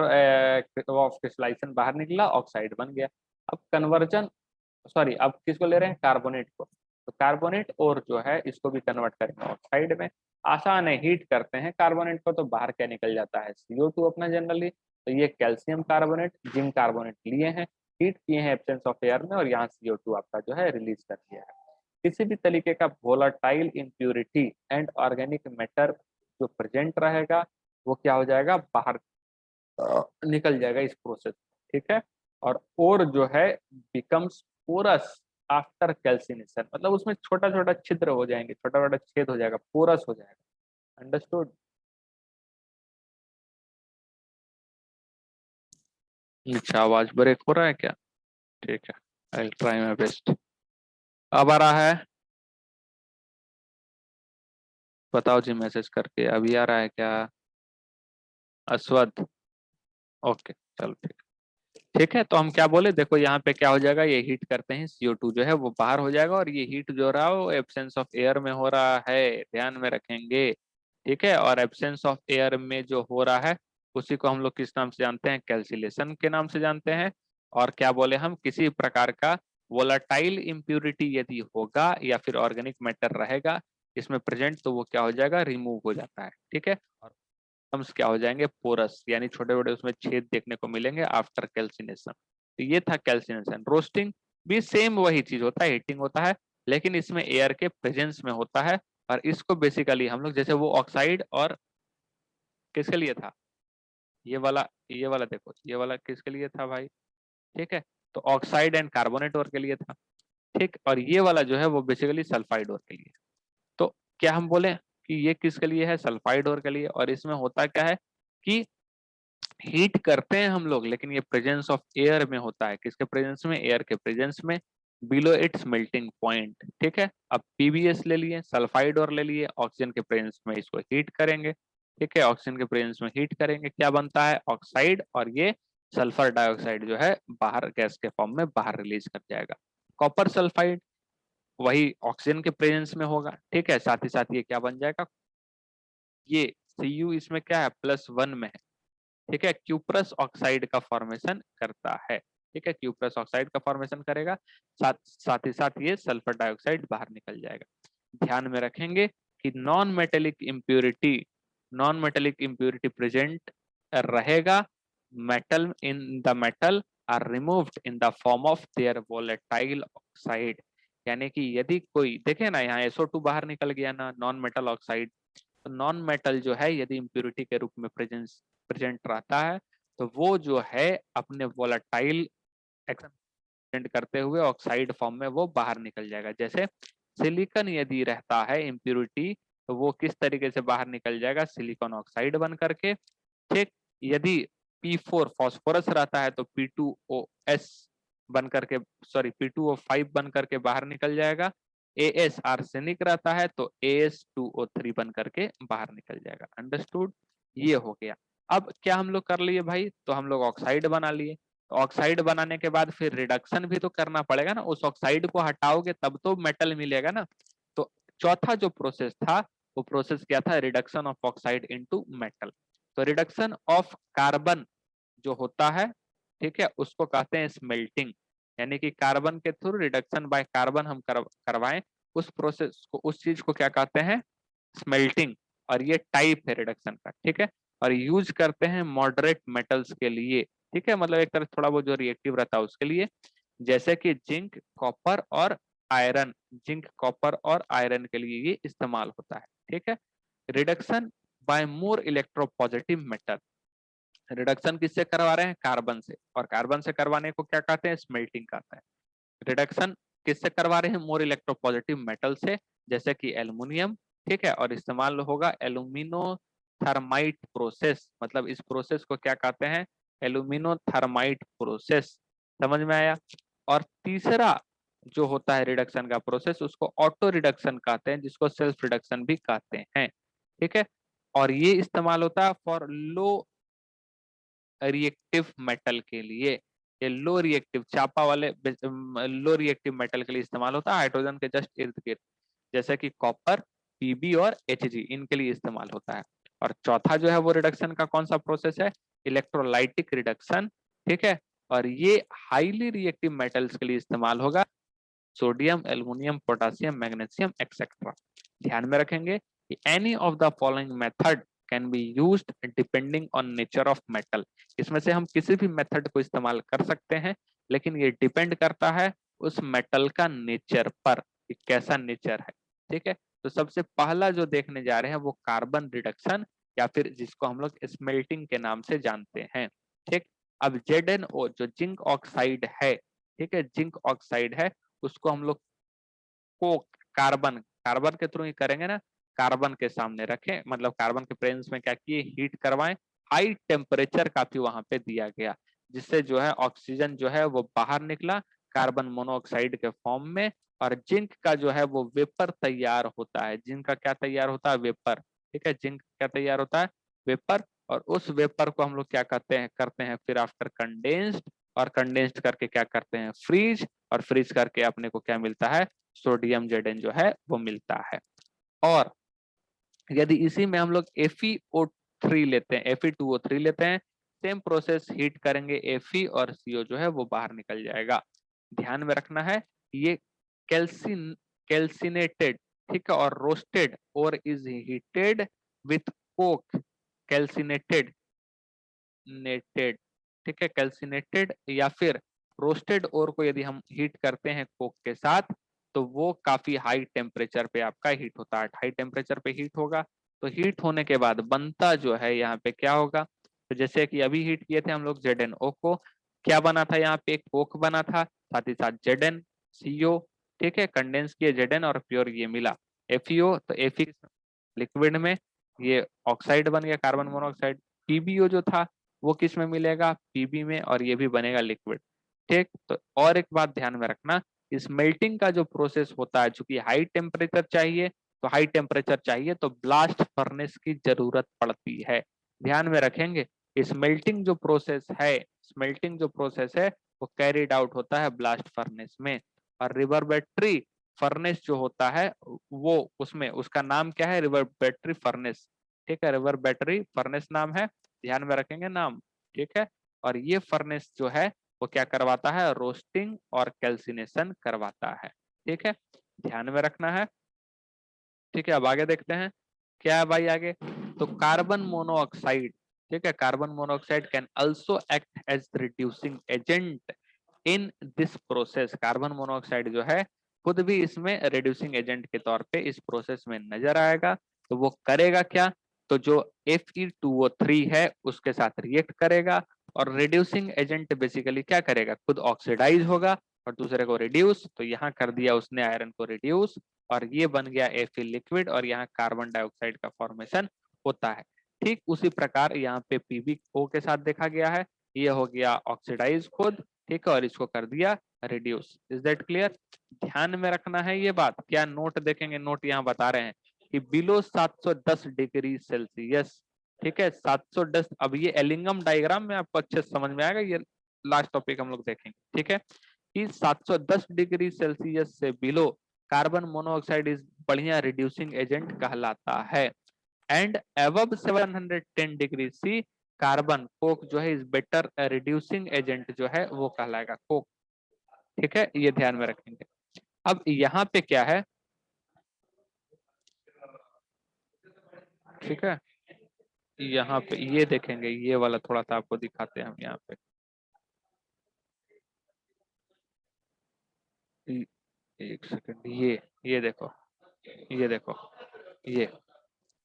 ऑफ क्रिस्टलाइजेशन बाहर निकला, ऑक्साइड बन गया। अब कन्वर्जन, सॉरी, अब किसको ले रहे हैं, कार्बोनेट को। तो कार्बोनेट और जो है इसको भी कन्वर्ट करेंगे ऑक्साइड में। आसान है, हीट करते हैं कार्बोनेट को तो बाहर क्या निकल जाता है, CO2 अपना जनरली। तो ये कैल्शियम कार्बोनेट, जिंक कार्बोनेट लिए हैं, हीट किए हैं एब्सेंस ऑफ एयर में, और यहाँ CO2 आपका जो है रिलीज कर दिया है। किसी भी तरीके का volatile impurity and organic matter जो प्रेजेंट रहेगा वो क्या हो जाएगा, बाहर निकल जाएगा इस प्रोसेस। ठीक है, और जो है बिकम्स पोरस आफ्टर कैल्सिनेशन, मतलब उसमें छोटा छोटा छिद्र हो जाएंगे, छोटा छोटा छेद हो जाएगा, पोरस हो जाएगा। अंडरस्टूड। अच्छा, आवाज ब्रेक हो रहा है क्या, ठीक है, आई ट्राई माय बेस्ट। अब आ रहा है, बताओ जी मैसेज करके, अभी आ रहा है क्या, अस्वद, ओके चलो ठीक। ठीक है, तो हम क्या बोले, देखो यहाँ पे क्या हो जाएगा, ये हीट करते हैं CO2 जो है वो बाहर हो जाएगा, और ये हीट जो रहा है वो एब्सेंस ऑफ एयर में हो रहा है, ध्यान में रखेंगे। ठीक है, और एब्सेंस ऑफ एयर में जो हो रहा है उसी को हम लोग किस नाम से जानते हैं, कैल्सिलेशन के नाम से जानते हैं। और क्या बोले हम, किसी प्रकार का वोलाटाइल इम्प्यूरिटी यदि होगा या फिर ऑर्गेनिक मैटर रहेगा इसमें प्रेजेंट, तो वो क्या हो जाएगा, रिमूव हो जाता है। ठीक है, और एटम्स क्या हो जाएंगे, पोरस, यानी छोटे छोटे उसमें छेद देखने को मिलेंगे आफ्टर कैल्सिनेशन। तो ये था कैल्सिनेशन। रोस्टिंग भी सेम वही चीज होता है, हीटिंग होता है, लेकिन इसमें एयर के प्रेजेंस में होता है। और इसको बेसिकली हम लोग, जैसे वो ऑक्साइड और किसके लिए था, ये वाला देखो, ये वाला किसके लिए था भाई, ठीक है, तो ऑक्साइड एंड कार्बोनेट और के लिए था। ठीक, और ये वाला जो है वो बेसिकली सल्फाइड और के लिए। तो क्या हम बोले कि ये किसके लिए है, सल्फाइड और के लिए। और इसमें होता क्या है कि हीट करते हैं हम लोग, लेकिन ये प्रेजेंस ऑफ एयर में होता है। किसके प्रेजेंस में? एयर के प्रेजेंस में, बिलो इट्स मेल्टिंग पॉइंट। ठीक है, अब पीबीएस ले लिए, सल्फाइड और ले लिए, ऑक्सीजन के प्रेजेंस में इसको हीट करेंगे। ठीक है, ऑक्सीजन के प्रेजेंस में हीट करेंगे, क्या बनता है? ऑक्साइड, और ये सल्फर डाइऑक्साइड जो है बाहर गैस के फॉर्म में बाहर रिलीज कर जाएगा। कॉपर सल्फाइड वही ऑक्सीजन के प्रेजेंस में होगा। ठीक है, साथ ही साथ ये क्या बन जाएगा? ये Cu इसमें क्या है? +1 में है। ठीक है, क्यूप्रस ऑक्साइड का फॉर्मेशन करता है। ठीक है, क्यूप्रस ऑक्साइड का फॉर्मेशन करेगा, साथ ही साथ ये सल्फर डाइऑक्साइड बाहर निकल जाएगा। ध्यान में रखेंगे कि नॉन मेटेलिक इम्प्यूरिटी प्रेजेंट रहेगा, metal in the metal are removed in the form of their volatile oxide. यानी कि यदि कोई देखे ना, यहाँ SO2 बाहर निकल गया ना, नॉन मेटल ऑक्साइड, तो नॉन मेटल जो है यदि इम्प्यूरिटी के रूप में प्रेजेंट रहता है, तो वो जो है अपने वोलेटाइल एक्शन प्रेजेंट करते हुए ऑक्साइड फॉर्म में वो बाहर निकल जाएगा। जैसे सिलिकॉन यदि रहता है इम्प्यूरिटी, तो वो किस तरीके से बाहर निकल जाएगा? सिलिकॉन ऑक्साइड बन करके। ठीक, यदि P4 फॉस्फोरस रहता है तो P2OS बन करके, सॉरी P2O5 बन करके बाहर निकल जाएगा। AS आर्सेनिक रहता है तो AS2O3 बन करके बाहर निकल जाएगा। अंडरस्टूड? ये हो गया। अब क्या हम लोग कर लिए भाई? तो हम लोग ऑक्साइड बना लिए। तो ऑक्साइड बनाने के बाद फिर रिडक्शन भी तो करना पड़ेगा ना, उस ऑक्साइड को हटाओगे तब तो मेटल मिलेगा ना। तो चौथा जो प्रोसेस था वो प्रोसेस क्या था? Reduction of oxide into metal. तो रिडक्शन ऑफ कार्बन जो होता है, ठीक है, उसको कहते हैं स्मेल्टिंग। यानी कि कार्बन के थ्रू रिडक्शन बाय कार्बन हम करवाएं, उस प्रोसेस को, उस चीज को क्या कहते हैं? स्मेल्टिंग। और ये टाइप है रिडक्शन का। ठीक है, और यूज करते हैं मॉडरेट मेटल्स के लिए। ठीक है, मतलब एक तरह थोड़ा बहुत जो रिएक्टिव रहता है उसके लिए, जैसे कि जिंक, कॉपर और आयरन। जिंक, कॉपर और आयरन के लिए ये इस्तेमाल होता है। ठीक है, reduction by more electropositive metal. Reduction किससे करवा रहे हैं? कार्बन से, और कार्बन से करवाने को क्या कहते हैं? स्मेल्टिंग कहते हैं। रिडक्शन किससे करवा रहे हैं? मोर इलेक्ट्रोपॉजिटिव मेटल से, जैसे कि एल्युमिनियम। ठीक है, और इस्तेमाल होगा एल्यूमिनो थर्माइट प्रोसेस। मतलब इस प्रोसेस को क्या कहते हैं? Alumino thermite process. समझ में आया? और तीसरा जो होता है रिडक्शन का प्रोसेस, उसको ऑटो रिडक्शन कहते हैं, जिसको सेल्फ रिडक्शन भी कहते हैं। ठीक है, और ये इस्तेमाल होता है फॉर लो रिएक्टिव मेटल के लिए। ये लो रिएक्टिव चापा वाले लो रिएक्टिव मेटल के लिए इस्तेमाल होता है, हाइड्रोजन के जस्ट इर्द गिर्द, जैसे कि कॉपर, Pb और Hg, इनके लिए इस्तेमाल होता है। और चौथा जो है वो रिडक्शन का कौन सा प्रोसेस है? Electrolytic reduction. ठीक है, और ये हाईली रिएक्टिव मेटल्स के लिए इस्तेमाल होगा, sodium, aluminium, potassium, magnesium etcetera. ध्यान में रखेंगे कि any of the following method can be used depending on nature of metal. इसमें से हम किसी भी मेथड को इस्तेमाल कर सकते हैं, लेकिन ये डिपेंड करता है उस मेटल का नेचर पर कि कैसा नेचर है। ठीक है, तो सबसे पहला जो देखने जा रहे हैं वो कार्बन रिडक्शन, या फिर जिसको हम लोग स्मेल्टिंग के नाम से जानते हैं। ठीक, अब ZnO जो जिंक ऑक्साइड है, ठीक है, जिंक ऑक्साइड है, उसको हम लोग को कार्बन कार्बन के थ्रू ही करेंगे ना। कार्बन के सामने रखें, मतलब कार्बन के प्रेजेंस में क्या किए? हीट करवाएं। हाई टेम्परेचर काफी वहां पे दिया गया, जिससे जो है ऑक्सीजन जो है वो बाहर निकला कार्बन मोनोऑक्साइड के फॉर्म में, और जिंक का जो है वो वेपर तैयार होता है। जिंक का क्या तैयार होता है? वेपर। ठीक है, जिंक क्या तैयार होता है? वेपर। और उस वेपर को हम लोग क्या करते हैं फिर आफ्टर कंडेंस्ड, और कंडेंस्ड करके क्या करते हैं? फ्रीज। और फ्रीज करके अपने को क्या मिलता है? सोडियम Zn जो है वो मिलता है। और यदि इसी में हम लोग FeO3 लेते हैं, Fe2O3 लेते हैं, सेम प्रोसेस हीट करेंगे, Fe और CO जो है वो बाहर निकल जाएगा। ध्यान में रखना है ये कैल्सिनेटेड, ठीक है, और रोस्टेड और इज हीटेड विथ कोक। कैल्सिनेटेड नेटेड, ठीक है, कैल्सिनेटेड या फिर रोस्टेड ओर को यदि हम हीट करते हैं कोक के साथ, तो वो काफी हाई टेम्परेचर पे आपका हीट होता है। हाई टेम्परेचर पे हीट होगा, तो हीट होने के बाद बनता जो है यहाँ पे क्या होगा? तो जैसे कि अभी हीट किए थे हम लोग ZnO को, क्या बना था? यहाँ पे एक कोक बना था, साथ ही साथ ZnCO। ठीक है, कंडेंस किए Zn और प्योर ये मिला FeO, तो Fe लिक्विड में ये ऑक्साइड बन गया, कार्बन मोनोऑक्साइड। PbO जो था वो किस में मिलेगा, पीबी में, और ये भी बनेगा लिक्विड। ठीक, तो और एक बात ध्यान में रखना, इस मेल्टिंग का जो प्रोसेस होता है, चूंकि हाई टेम्परेचर चाहिए, तो हाई टेम्परेचर चाहिए तो ब्लास्ट फर्नेस की जरूरत पड़ती है। ध्यान में रखेंगे, स्मेल्टिंग जो प्रोसेस है, स्मेल्टिंग जो प्रोसेस है वो कैरिड आउट होता है ब्लास्ट फर्नेस में। और रिवर्बेटरी फर्नेस जो होता है वो, उसमें उसका नाम क्या है, रिवर्बेटरी फर्नेस। ठीक है, रिवर्बेटरी फर्नेस नाम है, ध्यान में रखेंगे नाम। ठीक है, और ये फर्नेस जो है वो क्या करवाता है, रोस्टिंग और कैल्सिनेशन करवाता है। ठीक है, ध्यान में रखना है। ठीक है, अब आगे देखते हैं क्या है भाई आगे। तो कार्बन मोनोऑक्साइड, ठीक है, carbon monoxide can also act as reducing agent in this process. Carbon monoxide जो है खुद भी इसमें रिड्यूसिंग एजेंट के तौर पे इस प्रोसेस में नजर आएगा। तो वो करेगा क्या, तो जो Fe2O3 है उसके साथ रिएक्ट करेगा, और रिड्यूसिंग एजेंट बेसिकली क्या करेगा, खुद ऑक्सीडाइज होगा और दूसरे को रिड्यूस। तो यहाँ कर दिया उसने आयरन को रिड्यूस, और ये बन गया Fe लिक्विड, और यहाँ कार्बन डाइऑक्साइड का फॉर्मेशन होता है। ठीक उसी प्रकार यहाँ पे PbO के साथ देखा गया है, ये हो गया ऑक्सीडाइज खुद, ठीक है, और इसको कर दिया रिड्यूस। Is that clear. ध्यान में रखना है ये बात, क्या नोट देखेंगे, नोट यहाँ बता रहे हैं कि बिलो 710 डिग्री सेल्सियस, ठीक है 710। अब ये एलिंगम डायग्राम में आपको अच्छे से समझ में आएगा, ये लास्ट टॉपिक हम लोग देखेंगे। ठीक है, कि 710 डिग्री सेल्सियस से बिलो कार्बन मोनोऑक्साइड इज बढ़िया रिड्यूसिंग एजेंट कहलाता है। And above 710 degree C carbon coke जो है इज बेटर रिड्यूसिंग एजेंट जो है वो कहलाएगा कोक। ठीक है, ये ध्यान में रखेंगे। अब यहाँ पे क्या है, ठीक है, यहाँ पे ये देखेंगे, ये वाला थोड़ा सा आपको दिखाते हैं हम यहाँ पे। एक सेकंड, ये देखो, ये देखो, ये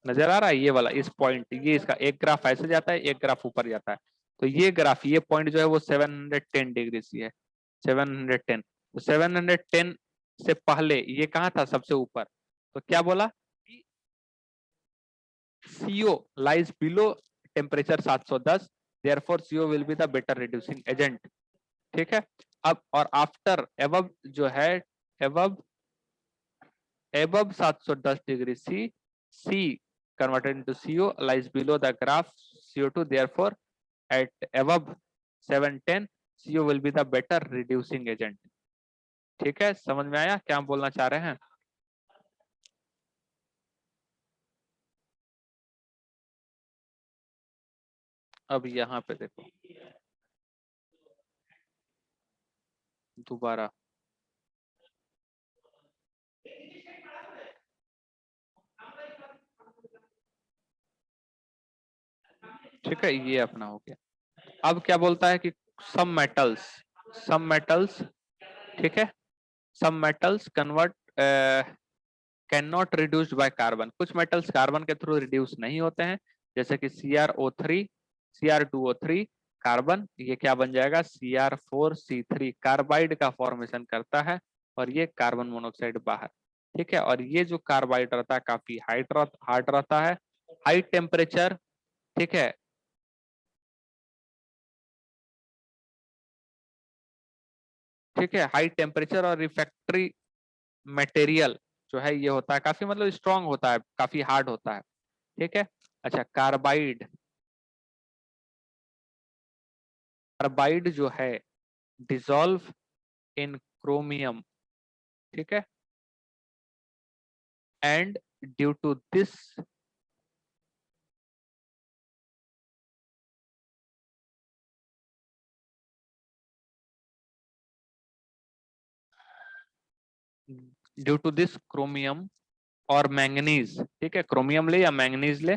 नजर आ रहा है, ये वाला इस पॉइंट, ये इसका एक ग्राफ ऐसे जाता है, एक ग्राफ ऊपर जाता है। तो ये ग्राफ, ये पॉइंट जो है वो 710 डिग्री सी है, 710। तो 710 से पहले ये कहाँ था, सबसे ऊपर। तो क्या बोला, CO lies below temperature 710, therefore CO will be the better reducing agent। ठीक है, अब और आफ्टर एबव जो है, above 710 degree C converted into CO lies below the graph CO2, therefore at above 710 CO will be the better reducing agent। ठीक है, समझ में आया क्या हम बोलना चाह रहे हैं। अब यहाँ पे देखो दोबारा, ठीक है, ये अपना हो गया। अब क्या बोलता है कि सम मेटल्स, सम मेटल्स, ठीक है, some metals convert can not reduced by carbon. कुछ मेटल्स कार्बन के थ्रू रिड्यूस नहीं होते हैं, जैसे कि CrO3, Cr2O3 कार्बन, ये क्या बन जाएगा, Cr4C3 कार्बाइड का फॉर्मेशन करता है, और ये कार्बन मोनोऑक्साइड बाहर। ठीक है, और ये जो कार्बाइड रहता है काफी हार्ड रहता है, हाई टेम्परेचर, ठीक है, ठीक है, हाई टेम्परेचर और रिफ्रैक्टरी मटेरियल जो है ये होता है काफी, मतलब स्ट्रांग होता है, काफी हार्ड होता है। ठीक है, अच्छा कार्बाइड, कार्बाइड जो है डिसॉल्व इन क्रोमियम, ठीक है, and due to this chromium और मैंगनीज, ठीक है, क्रोमियम ले या मैंगनीज ले,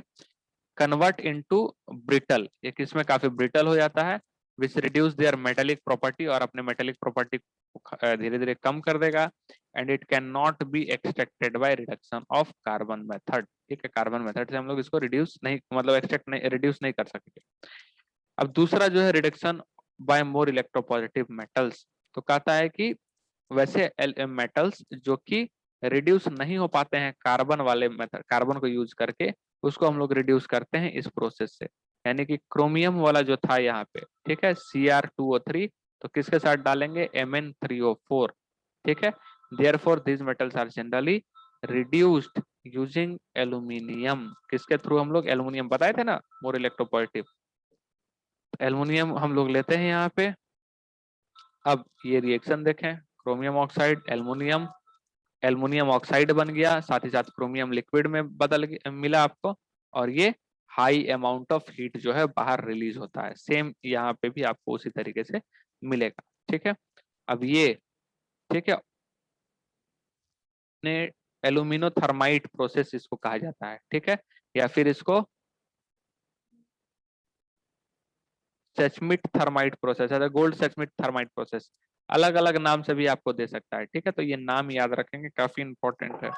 कन्वर्ट इनटू ब्रिटल, ये किसमें काफी ब्रिटल हो जाता है, which reduce there metallic property, और अपने मेटेलिक प्रॉपर्टी को धीरे धीरे कम कर देगा। And it can not be extracted by reduction of carbon method. ठीक है, कार्बन मेथड से हम लोग इसको रिड्यूस नहीं, मतलब एक्सट्रैक्ट नहीं, रिड्यूस नहीं कर सकेंगे। अब दूसरा जो है reduction by more electropositive metals, तो कहता है कि वैसे मेटल्स जो कि रिड्यूस नहीं हो पाते हैं कार्बन वाले मेथड, कार्बन को यूज करके, उसको हम लोग रिड्यूस करते हैं इस प्रोसेस से। यानी कि क्रोमियम वाला जो था यहाँ पे, ठीक है, Cr2O3, तो किसके साथ डालेंगे, Mn3O4, ठीक है। Therefore this metals are generally reduced using aluminium. किसके थ्रू हम लोग, एल्यूमिनियम बताए थे ना, मोर इलेक्ट्रोपॉजिटिव, एल्यूमिनियम हम लोग लेते हैं यहाँ पे। अब ये रिएक्शन देखें, chromium oxide aluminium, aluminium oxide बन गया, साथ ही साथ क्रोमियम लिक्विड में मिला आपको, और ये हाई अमाउंट ऑफ हीट जो है बाहर रिलीज होता है। सेम यहाँ पे भी आपको उसी तरीके से मिलेगा, ठीक है। अब ये, ठीक है, ने एल्यूमिनोथर्माइट प्रोसेस इसको कहा जाता है, ठीक है, या फिर इसको सेस्मिट थर्माइट प्रोसेस है, गोल्ड सेस्मिट थर्माइट प्रोसेस, अलग अलग नाम से भी आपको दे सकता है, ठीक है। तो ये नाम याद रखेंगे, काफी इंपॉर्टेंट है।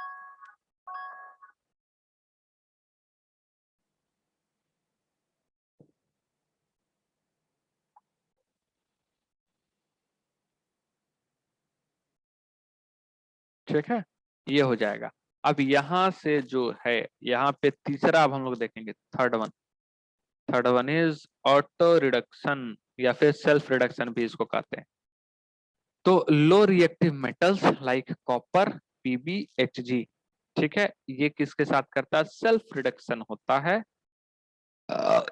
ठीक है, ये हो जाएगा। अब यहाँ से जो है, यहाँ पे तीसरा अब हम लोग देखेंगे, third one is auto reduction, या फिर सेल्फ रिडक्शन भी इसको कहते हैं। तो low reactive metals like copper, PbHg, ठीक है, ये किसके साथ करता है, सेल्फ रिडक्शन होता है,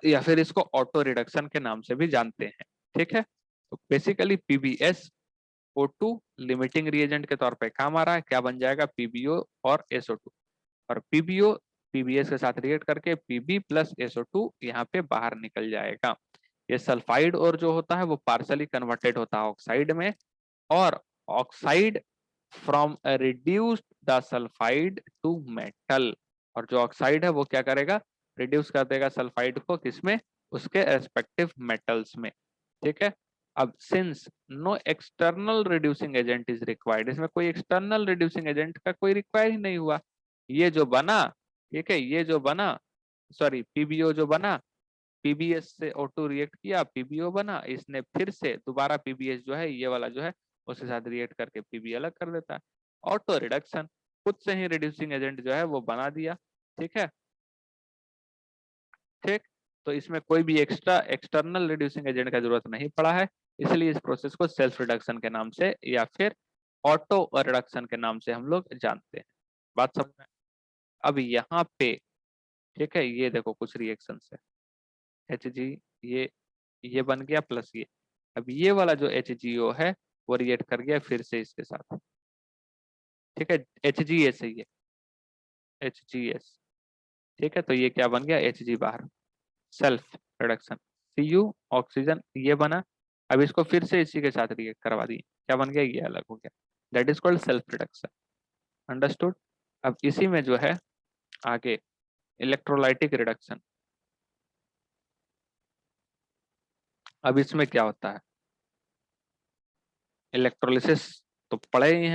या फिर इसको ऑटो रिडक्शन के नाम से भी जानते हैं, ठीक है। तो बेसिकली PbSO2 लिमिटिंग रिएजेंट के तौर पे काम आ रहा है, क्या बन जाएगा, PbO और SO2, और PbO PbS के साथ रिएक्ट करके Pb प्लस SO2 यहाँ पे बाहर निकल जाएगा। ये सल्फाइड और जो होता है वो पार्सली कन्वर्टेड होता है ऑक्साइड में, और oxide from reduced the sulphide to metal, और जो ऑक्साइड है वो क्या करेगा, रिड्यूस कर देगा सल्फाइड को, किसमें, उसके रेस्पेक्टिव मेटल्स में, ठीक है। अब since no external reducing agent is required, इसमें कोई एक्सटर्नल रिड्यूसिंग एजेंट का कोई रिक्वायर ही नहीं हुआ, ये जो बना, ठीक है, ये जो बना, सॉरी, PbO जो बना, PbS से O2 रिएक्ट किया, PbO बना, इसने फिर से दोबारा PbS जो है, ये वाला जो है, उसके साथ रिएक्ट करके Pb अलग कर देता है। ऑटो रिडक्शन, खुद से ही रिड्यूसिंग एजेंट जो है वो बना दिया, ठीक है, ठीक। तो इसमें कोई भी एक्सटर्नल रिड्यूसिंग एजेंट का जरूरत नहीं पड़ा है, इसलिए इस प्रोसेस को सेल्फ रिडक्शन के नाम से या फिर ऑटो रिडक्शन के नाम से हम लोग जानते हैं। बात समझ में? अब यहाँ पे, ठीक है, ये देखो कुछ रिएक्शन है, Hg, ये बन गया प्लस ये, अब ये वाला जो HgO है वो रिएक्ट कर गया फिर से इसके साथ, ठीक है, HgS है ये, HgS, ठीक है। तो ये क्या बन गया, Hg बाहर, सेल्फ रिडक्शन, Cu ऑक्सीजन ये बना, अब इसको फिर से इसी के साथ रिएक्ट करवा दिए, क्या बन गया, ये अलग हो गया, that is called self reduction, understood. अब इसी में जो है आगे इलेक्ट्रोलाइटिक रिडक्शन, अब इसमें क्या होता है, इलेक्ट्रोलिसिस तो पढ़े ही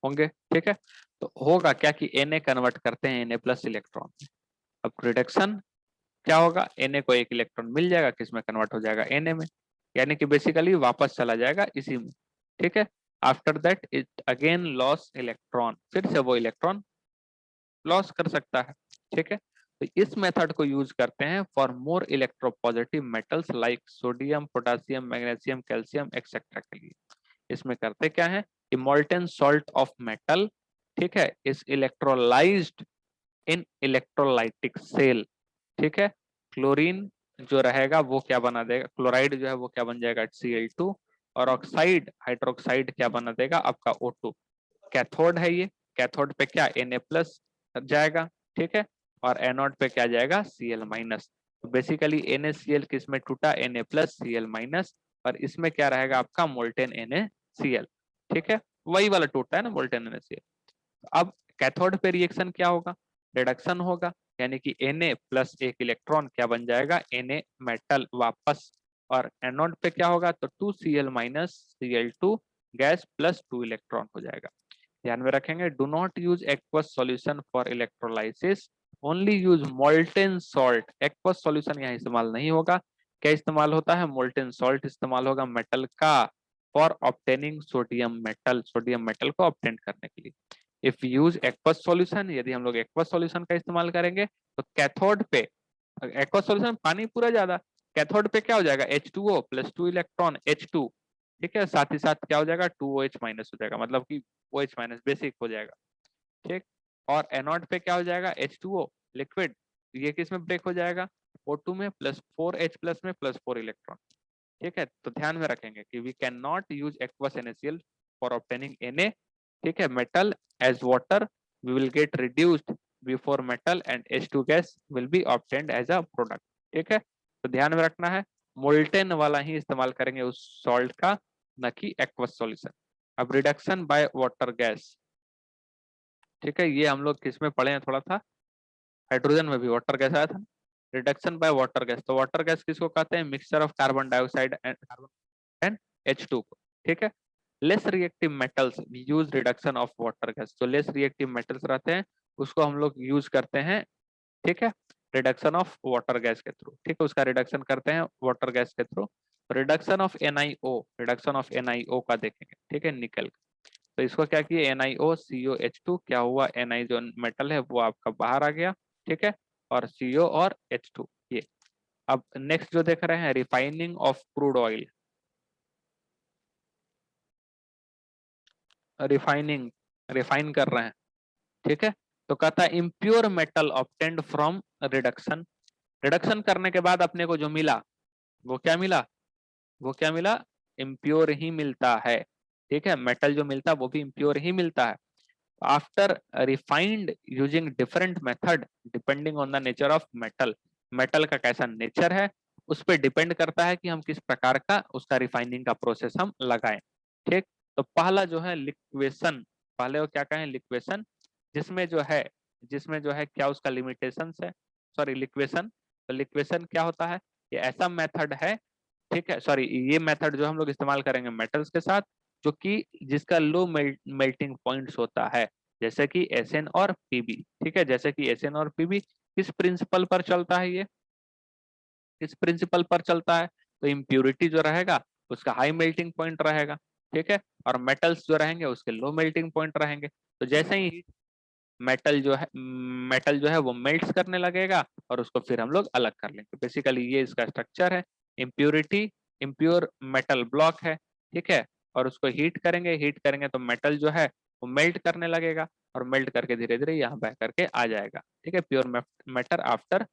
होंगे, ठीक है। तो होगा क्या कि Na कन्वर्ट करते हैं Na प्लस इलेक्ट्रॉन, अब रिडक्शन क्या होगा, Na को एक इलेक्ट्रॉन मिल जाएगा, किसमें कन्वर्ट हो जाएगा, Na में, यानी कि बेसिकली वापस चला जाएगा इसी में, ठीक है। After that it again loss electron, फिर से वो इलेक्ट्रॉन लॉस कर सकता है, ठीक है। तो इस मेथड को यूज करते हैं for more electropositive metals like sodium, potassium, magnesium, calcium etcetera के लिए। इसमें करते क्या है कि मोल्टेन सॉल्ट ऑफ मेटल, ठीक है, इस इलेक्ट्रोलाइज्ड इन इलेक्ट्रोलाइटिक सेल, ठीक है। क्लोरीन जो रहेगा वो क्या बना देगा, क्लोराइड जो है वो क्या बन जाएगा, Cl2, और ऑक्साइड हाइड्रोक्साइड क्या बना देगा, आपका O2। कैथोड है ये, कैथोड पे क्या Na प्लस जाएगा, ठीक है, और एनोड पे क्या जाएगा, Cl माइनस। तो बेसिकली NaCl किस में टूटा, Na प्लस Cl माइनस, और इसमें क्या रहेगा आपका मोल्टेन NaCl, ठीक है, वही वाला टूटा है ना मोल्टेन NaCl। अब कैथोड पे रिएक्शन क्या होगा, रिडक्शन होगा, यानी कि Na प्लस एक इलेक्ट्रॉन क्या बन जाएगा, Na मेटल वापस, और एनोड पे क्या होगा, तो 2Cl minus Cl2 gas plus 2 electron हो जाएगा। ध्यान में रखेंगे, do not use aqueous solution for electrolysis, only use molten salt. Aqueous solution यहाँ इस्तेमाल नहीं होगा, क्या इस्तेमाल होता है, मोल्टेन सॉल्ट इस्तेमाल होगा मेटल का, for obtaining sodium metal, sodium metal को ऑब्टेन करने के लिए। इफ यूज एक्वस सॉल्यूशन, यदि हम लोग एक्वस सॉल्यूशन का इस्तेमाल करेंगे तो कैथोड पे एक्वस सॉल्यूशन पानी पूरा ज्यादा, कैथोड पे क्या हो जाएगा H2O प्लस 2 इलेक्ट्रॉन H2, ठीक है, साथ ही साथ क्या हो जाएगा 2OH माइनस हो जाएगा, मतलब कि OH माइनस बेसिक हो जाएगा, ठीक। और एनोड पे क्या हो जाएगा H2O लिक्विड, ये किस में ब्रेक हो जाएगा O2 में प्लस 4H प्लस में प्लस 4 इलेक्ट्रॉन, ठीक है। तो ध्यान में रखेंगे कि we can not use aqueous NaCl for obtaining Na, ठीक है, metal as water we will get reduced before metal and H2 gas will be obtained as a product, ठीक है। तो ध्यान में रखना है मोल्टेन वाला ही इस्तेमाल करेंगे उस सॉल्ट का, न कि एक्वस सॉल्यूशन। अब रिडक्शन बाय वाटर गैस, ठीक है, ये हम लोग किस में पढ़े हैं थोड़ा था, हाइड्रोजन में भी वाटर गैस आया था, रिडक्शन बाय वाटर गैस। तो वाटर गैस किसको कहते हैं, mixture of carbon dioxide and H2 को, ठीक है। Less reactive metals use reduction of water gas, जो लेस रिएक्टिव मेटल्स रहते हैं उसको हम लोग यूज करते हैं, ठीक है, रिडक्शन ऑफ वाटर गैस के थ्रू, ठीक है, उसका रिडक्शन करते हैं वाटर गैस के through. Reduction of NiO, reduction of NiO का देखेंगे, ठीक है, निकल, तो इसको क्या किए NiOCOH2, क्या हुआ Ni जो मेटल है वो आपका बाहर आ गया, ठीक है, और CO और H2 ये। अब नेक्स्ट जो देख रहे हैं refining of crude oil, refining, refine कर रहे हैं, ठीक है। तो कहता है impure metal obtained from reduction, reduction करने के बाद अपने को जो मिला वो क्या मिला, वो क्या मिला, इम्प्योर ही मिलता है, ठीक है, मेटल जो मिलता है वो भी इम्प्योर ही मिलता है। After refined using different method depending on the nature of metal, metal का कैसा नेचर है उस पर डिपेंड करता है कि हम किस प्रकार का उसका रिफाइनिंग का प्रोसेस हम लगाएं, ठीक। तो पहला जो है लिक्वेशन, पहले वो क्या कहें लिक्वेशन, जिसमें जो है, जिसमें जो है क्या उसका लिमिटेशंस है, सॉरी लिक्वेशन। तो लिक्वेशन क्या होता है, ये ऐसा मेथड है, ठीक है, सॉरी ये मेथड जो हम लोग इस्तेमाल करेंगे मेटल्स के साथ जो कि जिसका लो मेल्टिंग पॉइंट्स होता है, जैसे कि Sn और Pb, ठीक है, जैसे कि Sn और Pb किस प्रिंसिपल पर चलता है, ये किस प्रिंसिपल पर चलता है, तो इम्प्यूरिटी जो रहेगा उसका हाई मेल्टिंग पॉइंट रहेगा, ठीक है, और मेटल्स जो रहेंगे उसके लो मेल्टिंग पॉइंट रहेंगे। तो जैसे ही मेटल जो है वो मेल्ट करने लगेगा और उसको फिर हम लोग अलग कर लेंगे, बेसिकली ये इसका स्ट्रक्चर है। इम्प्यूरिटी, इम्प्योर मेटल ब्लॉक है, ठीक है, और उसको हीट करेंगे तो मेटल जो है वो मेल्ट करने लगेगा और मेल्ट करके धीरे धीरे यहाँ बह करके आ जाएगा, ठीक है, प्योर मैटर आफ्टर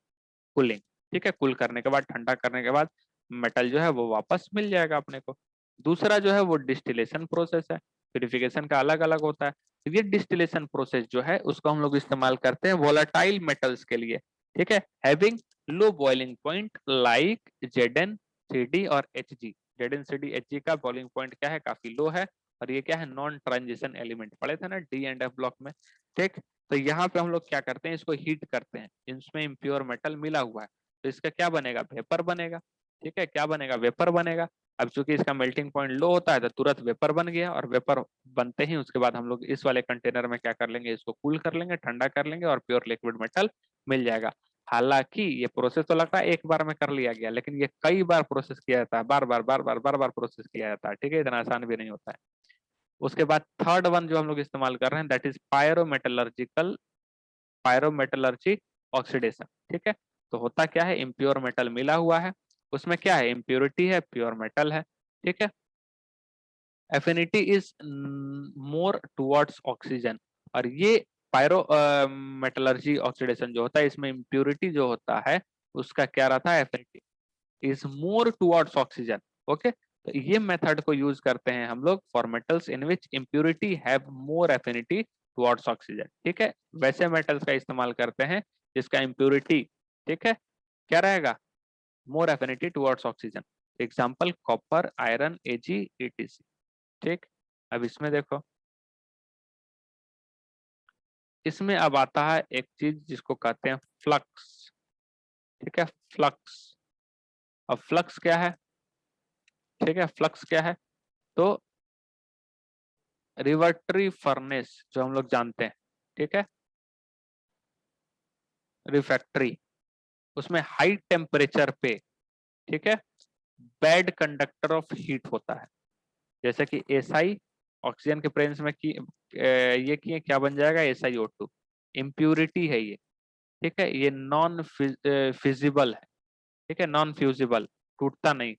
कूलिंग, ठीक है, कूल करने के बाद ठंडा करने के बाद मेटल जो है वो वापस मिल जाएगा अपने को। दूसरा जो है वो डिस्टिलेशन प्रोसेस है, प्यूरिफिकेशन का अलग अलग होता है। तो ये डिस्टिलेशन प्रोसेस जो है उसको हम लोग इस्तेमाल करते हैं वोलेटाइल मेटल्स के लिए, ठीक है, having low boiling point like Zn Cd और Hg। Zn Cd Hg का बॉइलिंग पॉइंट क्या है, काफी लो है, और ये क्या है नॉन ट्रांजिशन एलिमेंट, पढ़े थे ना डी एंड एफ ब्लॉक में, ठीक। तो यहाँ पे हम लोग क्या करते हैं, इसको हीट करते हैं, इसमें इम्प्योर मेटल मिला हुआ है तो इसका क्या बनेगा, वेपर बनेगा, ठीक है, क्या बनेगा, वेपर बनेगा। अब चूंकि इसका मेल्टिंग पॉइंट लो होता है तो तुरंत वेपर बन गया, और वेपर बनते ही उसके बाद हम लोग इस वाले कंटेनर में क्या कर लेंगे, इसको कूल कर लेंगे, ठंडा कर लेंगे और प्योर लिक्विड मेटल मिल जाएगा। हालांकि ये प्रोसेस तो लगता है एक बार में कर लिया गया, लेकिन ये कई बार प्रोसेस किया जाता है, बार बार प्रोसेस किया जाता है, ठीक है, इतना आसान भी नहीं होता है। उसके बाद थर्ड वन जो हम लोग इस्तेमाल कर रहे हैं दैट इज पायरोमेटलर्जिकल, पायरोमेटलर्जी ऑक्सीडेशन, ठीक है। तो होता क्या है, इम्प्योर मेटल मिला हुआ है, उसमें क्या है, इम्प्योरिटी है, प्योर मेटल है, ठीक है। Affinity is more towards oxygen, और ये पायरो मेटलर्जी ऑक्सीडेशन जो होता है इसमें इम्प्योरिटी जो होता है उसका क्या रहता है, affinity is more towards oxygen, okay. तो ये मेथड को यूज करते हैं हम लोग for metals in which impurity have more affinity towards oxygen, ठीक है, वैसे मेटल्स का इस्तेमाल करते हैं जिसका इम्प्योरिटी, ठीक है, क्या रहेगा, more affinity towards oxygen. Example copper, iron, Ag, etc, ठीक। अब इसमें देखो, इसमें अब आता है एक चीज जिसको कहते हैं फ्लक्स, ठीक है, फ्लक्स। अब फ्लक्स क्या है, ठीक है, फ्लक्स क्या है, तो रिवर्टरी फर्नेस जो हम लोग जानते हैं, ठीक है, रिफैक्ट्री, उसमें हाई टेम्परेचर पे, ठीक है, बैड कंडक्टर ऑफ हीट होता है, जैसे कि SI ऑक्सीजन के प्रेजेंस में की ये किए क्या बन जाएगा, SiO2, इम्प्यूरिटी है ये, ठीक है, ये नॉन फिजिबल है, ठीक है, नॉन फ्यूजिबल, टूटता नहीं।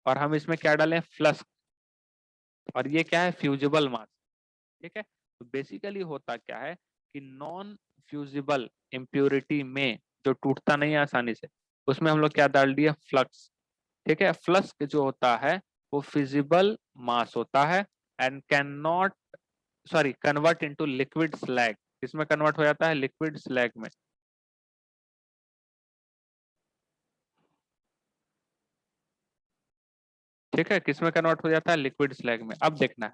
और हम इसमें क्या डालें, फ्लस्क, और ये क्या है, फ्यूजिबल मास। ठीक है, तो बेसिकली होता क्या है कि नॉन फ्यूजिबल इम्प्योरिटी में जो टूटता नहीं है आसानी से, उसमें हम लोग क्या डाल दिए, फ्लक्स। ठीक है, फ्लक्स जो होता है वो फिजिबल मास होता है and can not, sorry, convert into liquid slag. इसमें कन्वर्ट हो जाता है लिक्विड स्लैग में। ठीक है, किसमें कन्वर्ट हो जाता है, लिक्विड स्लैग में। अब देखना है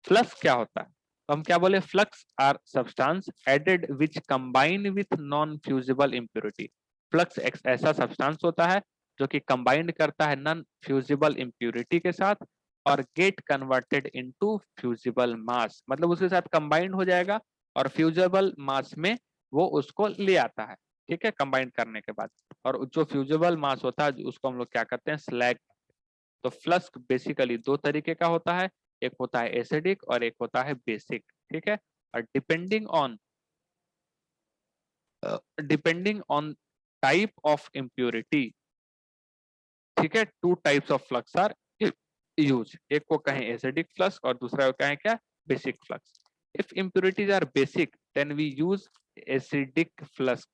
फ्लक्स क्या होता है, तो हम क्या बोले, flux are substance added which combine with non fusible impurity. Flux एक ऐसा सब्सटेंस होता है जो कि कंबाइंड करता है नॉन फ्यूजिबल इम्प्योरिटी के साथ और गेट कन्वर्टेड इनटू फ्यूजिबल मास, मतलब उसके साथ कंबाइंड हो जाएगा और फ्यूजिबल मास में वो उसको ले आता है। ठीक है, कंबाइंड करने के बाद, और जो फ्यूजिबल मास होता है उसको हम लोग क्या करते हैं, स्लैग। तो फ्लस्क बेसिकली दो तरीके का होता है, एक होता है एसिडिक और एक होता है बेसिक। ठीक है, और depending on type of impurity, ठीक है, two types of flux are use, एक को कहें एसिडिक फ्लक्स और दूसरा को कहें क्या, basic flux. If impurities are basic then we use acidic flux.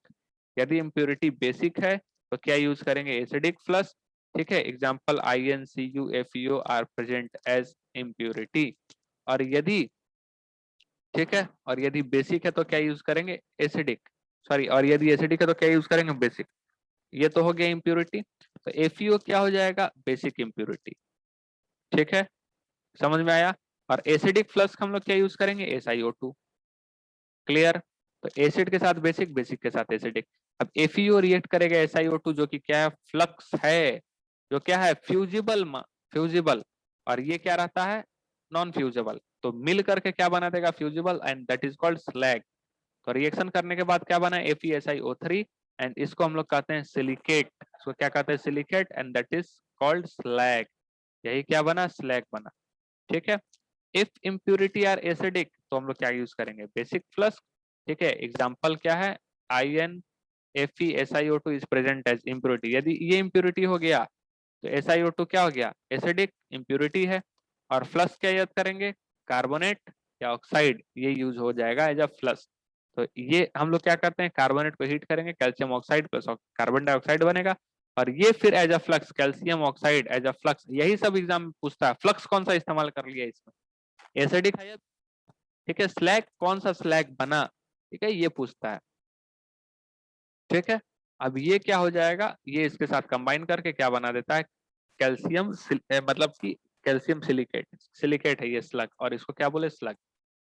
यदि इम्प्योरिटी बेसिक है तो क्या यूज करेंगे, एसिडिक फ्लक्स। ठीक है, example InCuFeO are present as impurity. और यदि, ठीक है, और यदि बेसिक है तो क्या यूज करेंगे, एसिडिक, सॉरी, और यदि एसिडिक है तो क्या यूज करेंगे, बेसिक। ये तो हो गया इम्प्योरिटी। तो FeO क्या हो जाएगा, बेसिक इम्प्योरिटी। ठीक है, समझ में आया। और एसिडिक फ्लक्स हम लोग क्या यूज करेंगे, SiO2। क्लियर। तो एसिड के साथ बेसिक, बेसिक के साथ एसिडिक। अब FeO रिएक्ट करेगा SiO2 जो कि क्या है, फ्लक्स है, जो क्या है, फ्यूजिबल, फ्यूजिबल, और ये क्या रहता है, नॉन फ्यूजिबल। तो मिल करके क्या बना देगा, fusible, and that is called slag. तो रिएक्शन करने के बाद क्या बना, FeSiO3, एंड इसको हम लोग कहते हैं सिलिकेट। इसको क्या कहते हैं, silicate, and that is called slag. यही क्या बना, स्लैग बना। ठीक है, इफ इम्प्यूरिटी आर एसिडिक तो हम लोग क्या यूज करेंगे, बेसिक फ्लक्स। ठीक है, एग्जांपल क्या है, InFeSiO2 is present as impurity. यदि ये इम्प्योरिटी हो गया तो SiO2 क्या हो गया, एसिडिक इम्प्योरिटी है। और फ्लक्स क्या याद करेंगे, कार्बोनेट या ऑक्साइड, ये यूज हो जाएगा एज अ फ्लक्स। तो ये हम लोग क्या करते हैं, कार्बोनेट को हीट करेंगे, calcium oxide plus carbon dioxide बनेगा, और ये फिर as a flux, calcium oxide as a flux. यही सब एग्जाम में पूछता है, फ्लक्स कौन सा इस्तेमाल कर लिया इसमें, एसिडिक है। ठीक है, स्लैग कौन सा स्लैग बना, ठीक है, ये पूछता है। ठीक है, अब ये क्या हो जाएगा, ये इसके साथ कंबाइन करके क्या बना देता है, कैल्शियम मतलब कि कैल्शियम सिलिकेट, सिलिकेट है ये स्लग, और इसको क्या बोले, स्लग।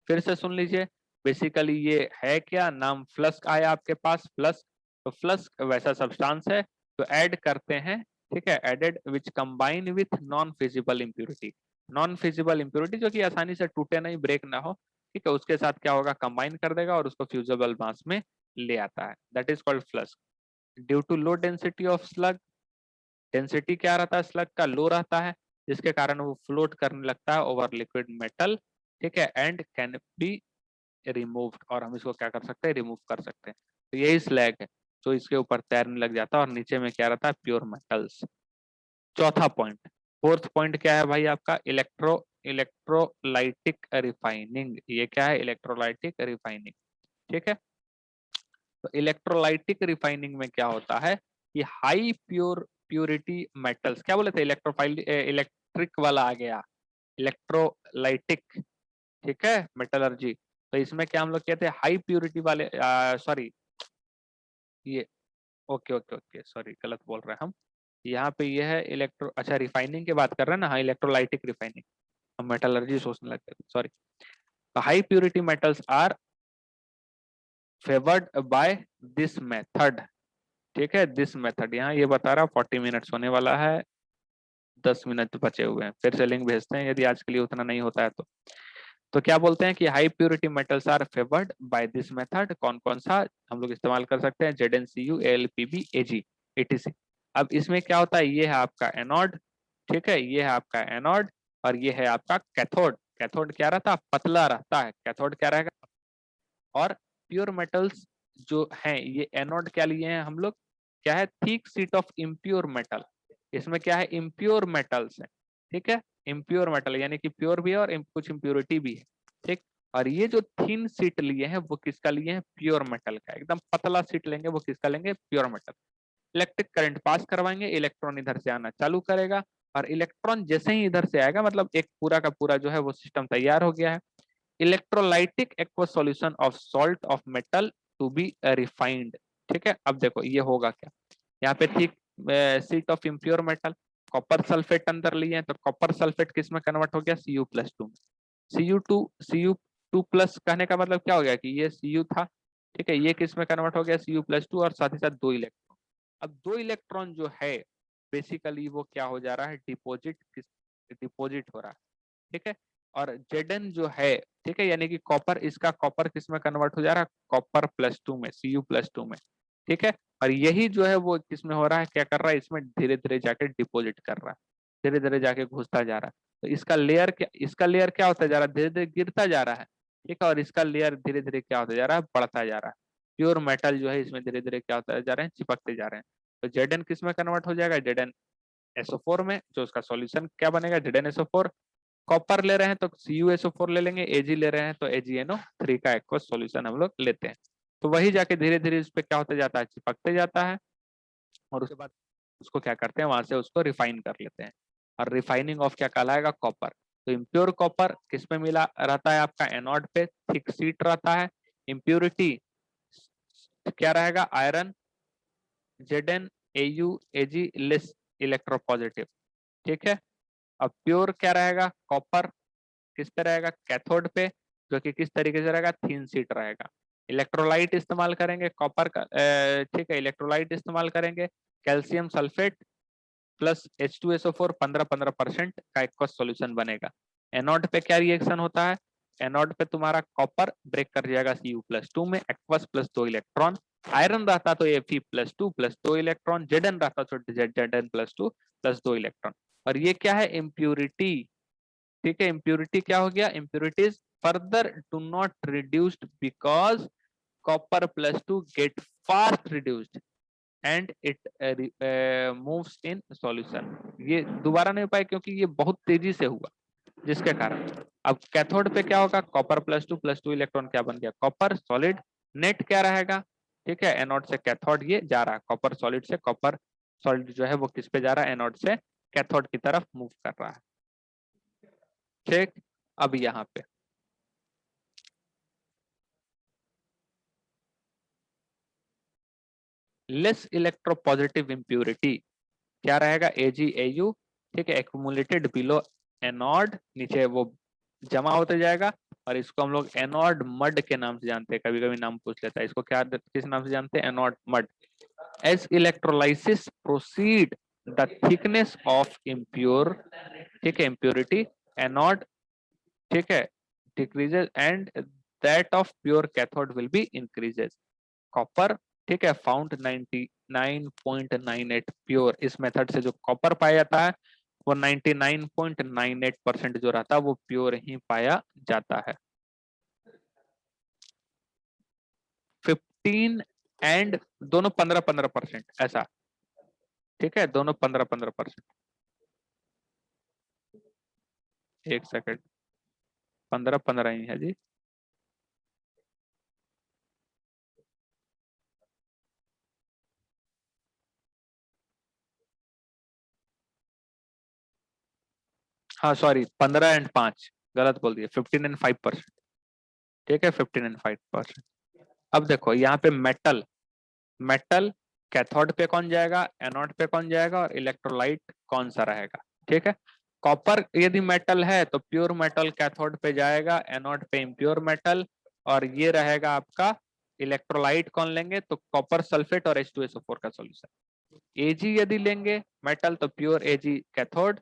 फिर से सुन लीजिए, बेसिकली ये है क्या, नाम फ्लस्क आया आपके पास, फ्लस्क। तो फ्लस्क वैसा सब्सटेंस है तो ऐड करते हैं, ठीक है, added which combine with non fusible impurity. Non fusible impurity जो कि आसानी से टूटे नहीं, ब्रेक ना हो, ठीक है, उसके साथ क्या होगा, कंबाइन कर देगा और उसको फ्यूजिबल मास में ले आता है, that is called flux. Due to low density of slag, density क्या रहता है स्लग का, लो रहता है, जिसके कारण वो फ्लोट करने लगता है ओवर लिक्विड मेटल। ठीक है, एंड कैन बी रिमूव्ड, और हम इसको क्या कर सकते हैं, रिमूव कर सकते हैं। तो यही स्लैग है, तो इसके ऊपर तैरने लग जाता है और नीचे में क्या रहता है, प्योर मेटल्स। चौथा पॉइंट, फोर्थ पॉइंट क्या है भाई आपका, इलेक्ट्रोलाइटिक रिफाइनिंग। ये क्या है, इलेक्ट्रोलाइटिक रिफाइनिंग। ठीक है, तो इलेक्ट्रोलाइटिक रिफाइनिंग में क्या होता है कि हाई प्योरिटी मेटल्स, क्या बोले थे, इलेक्ट्रोफाइल, इलेक्ट्रिक वाला आ गया, इलेक्ट्रोलाइटिक। ठीक है, मेटलर्जी। तो इसमें क्या हम लोग कहते हैं, हाई प्योरिटी वाले, सॉरी, ये, ओके ओके ओके, सॉरी, गलत बोल रहे हैं हम। यहाँ पे ये है इलेक्ट्रो, अच्छा, रिफाइनिंग की बात कर रहे हैं ना, हाँ, इलेक्ट्रोलाइटिक रिफाइनिंग, हम मेटलर्जी सोचने लगते थे, sorry. High purity metals are favoured by this method. ठीक है, दिस मेथड, यहाँ ये बता रहा 40 मिनट्स होने वाला है, 10 मिनट बचे हुए हैं, फिर से लिंक भेजते हैं यदि आज के लिए उतना नहीं होता है तो क्या बोलते हैं कि high purity metals are favoured by this method. कौन कौन सा हम लोग इस्तेमाल कर सकते हैं, ZnCu, AlPb, Ag, etc। अब इसमें क्या होता है, ये है आपका एनोड, ठीक है, ये है आपका एनोड, और ये है आपका कैथोड। कैथोड क्या रहता है, पतला रहता है, कैथोड क्या रहेगा। और प्योर मेटल्स जो है ये एनोड क्या लिए हैं हम लोग, क्या है, thick sheet of impure metal. इसमें क्या है, इम्प्योर मेटल्स है, ठीक है, इम्प्योर मेटल यानी कि प्योर भी है और कुछ इम्प्योरिटी भी है, ठीक। और ये जो थिन शीट लिए हैं वो किसका लिए हैं, प्योर मेटल का, एकदम पतला शीट लेंगे वो किसका लेंगे, pure metal. Electric current pass करवाएंगे, इलेक्ट्रॉन इधर से आना चालू करेगा, और इलेक्ट्रॉन जैसे ही इधर से आएगा मतलब एक पूरा का पूरा जो है वो सिस्टम तैयार हो गया है। Electrolytic aqueous solution of salt of metal to be refined, ठीक है। अब देखो ये होगा क्या, यहाँ पे ठीक seat of impure metal, copper sulphate अंदर लिए हैं, तो कॉपर सल्फेट किस में कन्वर्ट हो गया, Cu+2 में। Cu2 प्लस कहने का मतलब क्या हो गया कि ये Cu था, ठीक है, ये किस में कन्वर्ट हो गया, Cu+2, और साथ ही साथ 2 इलेक्ट्रॉन। अब 2 इलेक्ट्रॉन जो है बेसिकली वो क्या हो जा रहा है, डिपोजिट हो रहा है, ठीक है। और Zn जो है, ठीक है, यानी कि कॉपर, इसका कॉपर किस में कन्वर्ट हो जा रहा है, Copper+2 में, Cu+2 में, ठीक है। और यही जो है वो किस में हो रहा है, क्या कर रहा है, इसमें धीरे धीरे जाके डिपोजिट कर रहा है, धीरे धीरे जाके घुसता जा रहा है। तो इसका लेयर क्या होता जा रहा है, धीरे धीरे गिरता जा रहा है, ठीक है। और इसका लेयर धीरे धीरे क्या होता जा रहा है, बढ़ता जा रहा है। प्योर मेटल जो है इसमें धीरे धीरे क्या होता जा रहे हैं, चिपकते जा रहे हैं। तो Zn किस में कन्वर्ट हो जाएगा, ZnSO4 में, जो उसका सॉल्यूशन क्या बनेगा, ZnSO4। कॉपर ले रहे हैं तो CuSO4 ले लेंगे, Ag ले रहे हैं तो AgNO3 का एक्वस सॉल्यूशन हम लोग लेते हैं। तो वही जाके धीरे धीरे इस पे क्या होते जाता है, चिपकते जाता है, और उसके बाद उसको क्या करते हैं, वहां से उसको रिफाइन कर लेते हैं। और रिफाइनिंग ऑफ क्या कहलाएगा, कॉपर। तो इम्प्योर कॉपर किस में मिला रहता है, आपका एनोड पे थिक शीट रहता है। इम्प्योरिटी क्या रहेगा, iron, Zn Au Ag less electropositive, ठीक है। अब प्योर क्या रहेगा, कॉपर किस पे रहेगा, कैथोड पे, जो कि किस तरीके से रहेगा, थिन शीट रहेगा। इलेक्ट्रोलाइट इस्तेमाल करेंगे कॉपर का, ठीक है, इलेक्ट्रोलाइट इस्तेमाल करेंगे, कैल्शियम सल्फेट प्लस H2SO4 15-15% का एक्वस सॉल्यूशन बनेगा। एनोड पे क्या रिएक्शन होता है, एनोड पे तुम्हारा कॉपर ब्रेक कर जाएगा Cu+2 में, एक्वस प्लस 2 इलेक्ट्रॉन। आयरन रहता तो Fe+2 प्लस 2 इलेक्ट्रॉन, Zn रहता तो Zn+2 प्लस 2 इलेक्ट्रॉन। और ये क्या है, इम्प्यूरिटी, ठीक है। इम्प्यूरिटी क्या हो गया, impurities further do not reduced because Copper+2 get fast reduced and it moves in solution. ये दोबारा नहीं हो पाए क्योंकि ये बहुत तेजी से हुआ, जिसके कारण अब कैथोड पे क्या होगा, Copper+2 इलेक्ट्रॉन क्या बन गया, कॉपर सॉलिड। नेट क्या रहेगा, ठीक है, एनोड से कैथोड ये जा रहा है, कॉपर सॉलिड से कॉपर सॉलिड जो है वो किस पे जा रहा है, एनोड से कैथोड की तरफ मूव कर रहा है, ठीक। अब यहाँ पे लेस इलेक्ट्रोपॉजिटिव इम्प्यूरिटी क्या रहेगा, AgAu, ठीक है, एक्यूमुलेटेड बिलो एनोड, नीचे वो जमा होते जाएगा। और इसको हम लोग एनोड मड के नाम से जानते हैं, कभी कभी नाम पूछ लेता है, इसको क्या किस नाम से जानते हैं, anode mud. As electrolysis proceed the thickness of impure, ठीक है, इम्प्योरिटी एनोड, ठीक है, decreases and that of pure cathode will be increases. Copper, ठीक है, फाउंड 99.98 प्योर। इस मेथड से जो कॉपर पाया जाता है वो 99.98% जो रहता है वो प्योर ही पाया जाता है। 15 एंड दोनों 15-15% ऐसा, ठीक है, दोनों 15-15%। एक सेकंड, 15-15 ही है जी। हाँ सॉरी, 15 एंड 5 गलत बोल दिया, 15 एंड 5%, ठीक है, 15 एंड 5%। अब देखो यहाँ पे मेटल, मेटल कैथोड पे कौन जाएगा, एनोड पे कौन जाएगा, और इलेक्ट्रोलाइट कौन सा रहेगा, ठीक है। कॉपर यदि मेटल है तो प्योर मेटल कैथोड पे जाएगा, एनोड पे इम्प्योर मेटल, और ये रहेगा आपका इलेक्ट्रोलाइट कौन लेंगे, तो कॉपर सल्फेट और H2SO4 का सॉल्यूशन। Ag यदि लेंगे मेटल तो प्योर Ag कैथोड,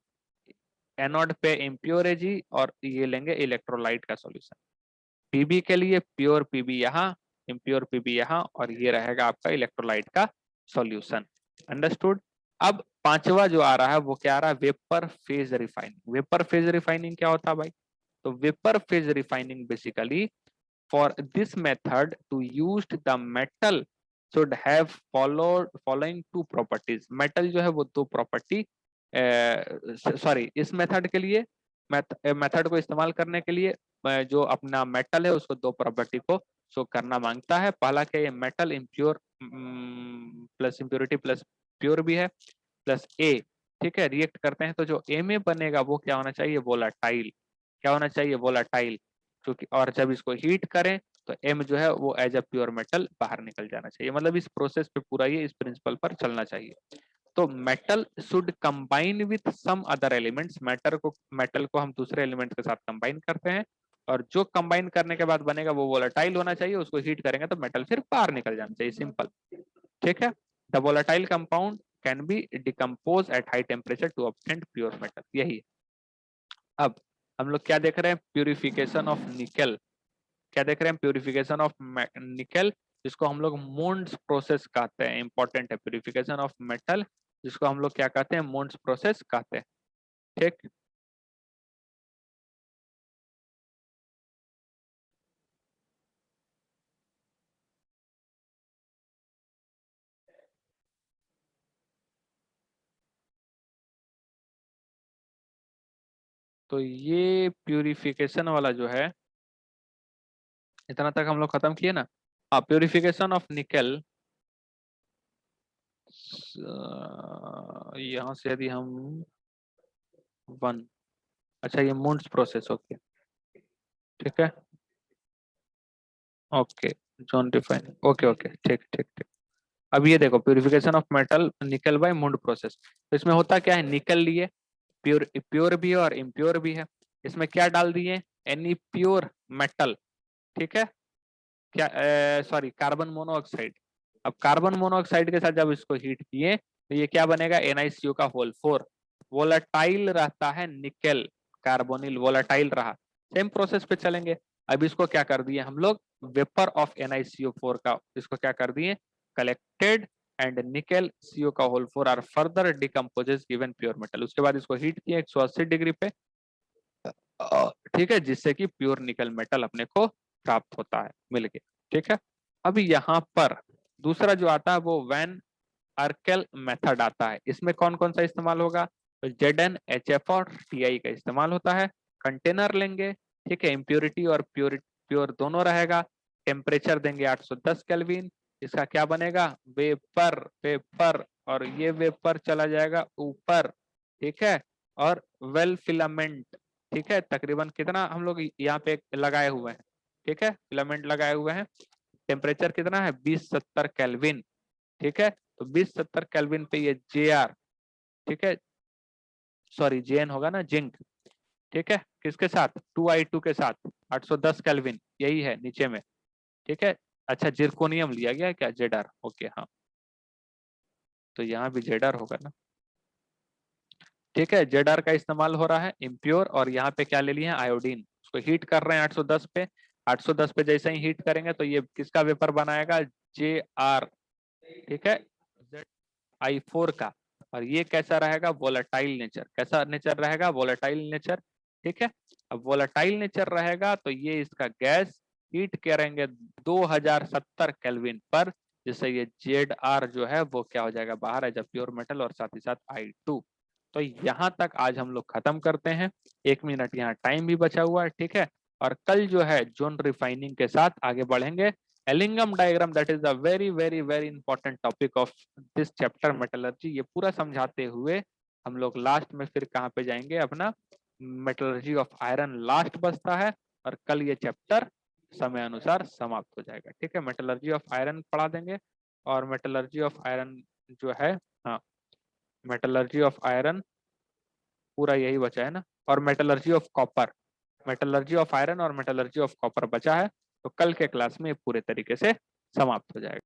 एनोड पे इम्प्योर Ag, और ये लेंगे इलेक्ट्रोलाइट का सॉल्यूशन। पीबी के लिए प्योर पीबी यहाँ, इम्प्योर पीबी यहाँ, और ये रहेगा आपका इलेक्ट्रोलाइट का सॉल्यूशन। अंडरस्टूड। अब पांचवा जो आ रहा है वो क्या आ रहा है, vapour phase refining. Vapour phase refining क्या होता है भाई, तो vapour phase refining basically for this method to used the metal should have following two properties. Metal जो है वो दो प्रॉपर्टी, सॉरी इस मेथड के लिए, मेथड को इस्तेमाल करने के लिए जो अपना मेटल है उसको दो प्रॉपर्टी को शो करना मांगता है। पहला क्या, ये metal impure plus impurity plus pure भी है, प्लस ए, ठीक है, रिएक्ट करते हैं तो जो ए में बनेगा वो क्या होना चाहिए, वोलाटाइल। क्या होना चाहिए, वोलाटाइल। क्योंकि और जब इसको हीट करें तो एम जो है वो एज अ प्योर मेटल बाहर निकल जाना चाहिए। मतलब इस प्रोसेस पे पूरा ये इस प्रिंसिपल पर चलना चाहिए। तो metal should combine with some other elements, metal को हम दूसरे एलिमेंट के साथ कंबाइन करते हैं, और जो कंबाइन करने के बाद बनेगा वो वोलेटाइल होना चाहिए। उसको हीट करेंगे तो मेटल फिर बाहर निकल जाना चाहिए, सिंपल। ठीक है, the volatile compound can be decompose at high temperature to obtain pure metal, यही। अब हम लोग क्या देख रहे हैं, प्यूरिफिकेशन ऑफ निकल। क्या देख रहे हैं, प्यूरिफिकेशन ऑफ निकल, जिसको हम लोग मोन्स प्रोसेस कहते हैं। इंपॉर्टेंट है, प्यूरिफिकेशन ऑफ मेटल जिसको हम लोग क्या कहते हैं, मोन्स प्रोसेस कहते हैं। ठीक, तो ये प्यूरिफिकेशन वाला जो है, इतना तक हम लोग खत्म किए ना। हाँ, प्यूरिफिकेशन ऑफ निकल, यहाँ से यदि हम वन, अच्छा ये मोन्स प्रोसेस, ओके, ठीक है, okay, zone define, okay okay, ठीक ठीक ठीक। अब ये देखो, प्यूरिफिकेशन ऑफ मेटल निकल बाय मुंड प्रोसेस। तो इसमें होता क्या है, निकल लिए, प्योर प्योर भी है और इम्प्योर भी है। इसमें क्या डाल दिए, एनी प्योर मेटल, ठीक है, क्या, सॉरी, कार्बन मोनोऑक्साइड। अब कार्बन मोनोऑक्साइड के साथ जब इसको हीट किए तो ये क्या बनेगा, NiCO का होल 4। वोलाटाइल रहता है निकल, कार्बोनिल वोलाटाइल रहा। सेम प्रोसेस पे चलेंगे। अब इसको क्या कर दिए हम लोग, वेपर ऑफ NiCO4 का, इसको क्या कर दिए, कलेक्टेड, एंड निकल CO का whole 4 are further decomposes given pure metal. उसके बाद इसको हीट किया 180 डिग्री पे, ठीक है, जिससे कि प्योर निकल मेटल अपने को प्राप्त होता है, मिल के। ठीक है, अभी यहाँ पर दूसरा जो आता है वो वैन आर्केल मेथड आता है। इसमें कौन कौन सा इस्तेमाल होगा, तो ZN HF और TI का इस्तेमाल होता है। कंटेनर लेंगे, ठीक है, इम्प्योरिटी और प्योर दोनों रहेगा। टेम्परेचर देंगे 810 केल्विन। इसका क्या बनेगा, वेपर, वेपर, और ये वेपर चला जाएगा ऊपर, ठीक है, और वेल फिलामेंट, ठीक है, तकरीबन कितना हम लोग यहाँ पे लगाए हुए हैं, ठीक है, फिलामेंट लगाए हुए हैं। टेम्परेचर कितना है, 2070 केल्विन, ठीक है। तो 2070 केल्विन पे ये JR, ठीक है, सॉरी JN होगा ना, जिंक, ठीक है, किसके साथ, 2I2 के साथ, 810 केल्विन, यही है नीचे में, ठीक है। अच्छा, जिरकोनियम लिया गया है क्या, ZR, ओके, हाँ, तो यहाँ भी ZR होगा ना, ठीक है। ZR का इस्तेमाल हो रहा है इम्प्योर, और यहाँ पे क्या ले लिए हैं, आयोडीन। उसको हीट कर रहे हैं 810 पे। 810 पे जैसे ही हीट करेंगे तो ये किसका वेपर बनाएगा, JR, ठीक है, ZI4 का। और ये कैसा रहेगा, वोलेटाइल नेचर, कैसा नेचर रहेगा, वोलेटाइल नेचर, ठीक है। अब वोलेटाइल नेचर रहेगा तो ये इसका गैस हीट करेंगे 2070 केल्विन पर, जिससे ये ZR जो है वो क्या हो जाएगा, बाहर है, जब प्योर मेटल, और साथ ही साथ I2। तो यहाँ तक आज हम लोग खत्म करते हैं। 1 मिनट यहाँ टाइम भी बचा हुआ है, ठीक है। और कल जो है जोन रिफाइनिंग के साथ आगे बढ़ेंगे। Ellingham diagram, that is the very very very important topic of this chapter metallurgy. ये पूरा समझाते हुए हम लोग लास्ट में फिर कहाँ पे जाएंगे, अपना मेटलर्जी ऑफ आयरन लास्ट बचता है, और कल ये चैप्टर समय अनुसार समाप्त हो जाएगा, ठीक है। मेटलर्जी ऑफ आयरन पढ़ा देंगे, और मेटलर्जी ऑफ आयरन जो है, हाँ, मेटलर्जी ऑफ आयरन पूरा यही बचा है ना, और metallurgy of copper, metallurgy of iron और मेटलर्जी ऑफ कॉपर बचा है। तो कल के क्लास में पूरे तरीके से समाप्त हो जाएगा।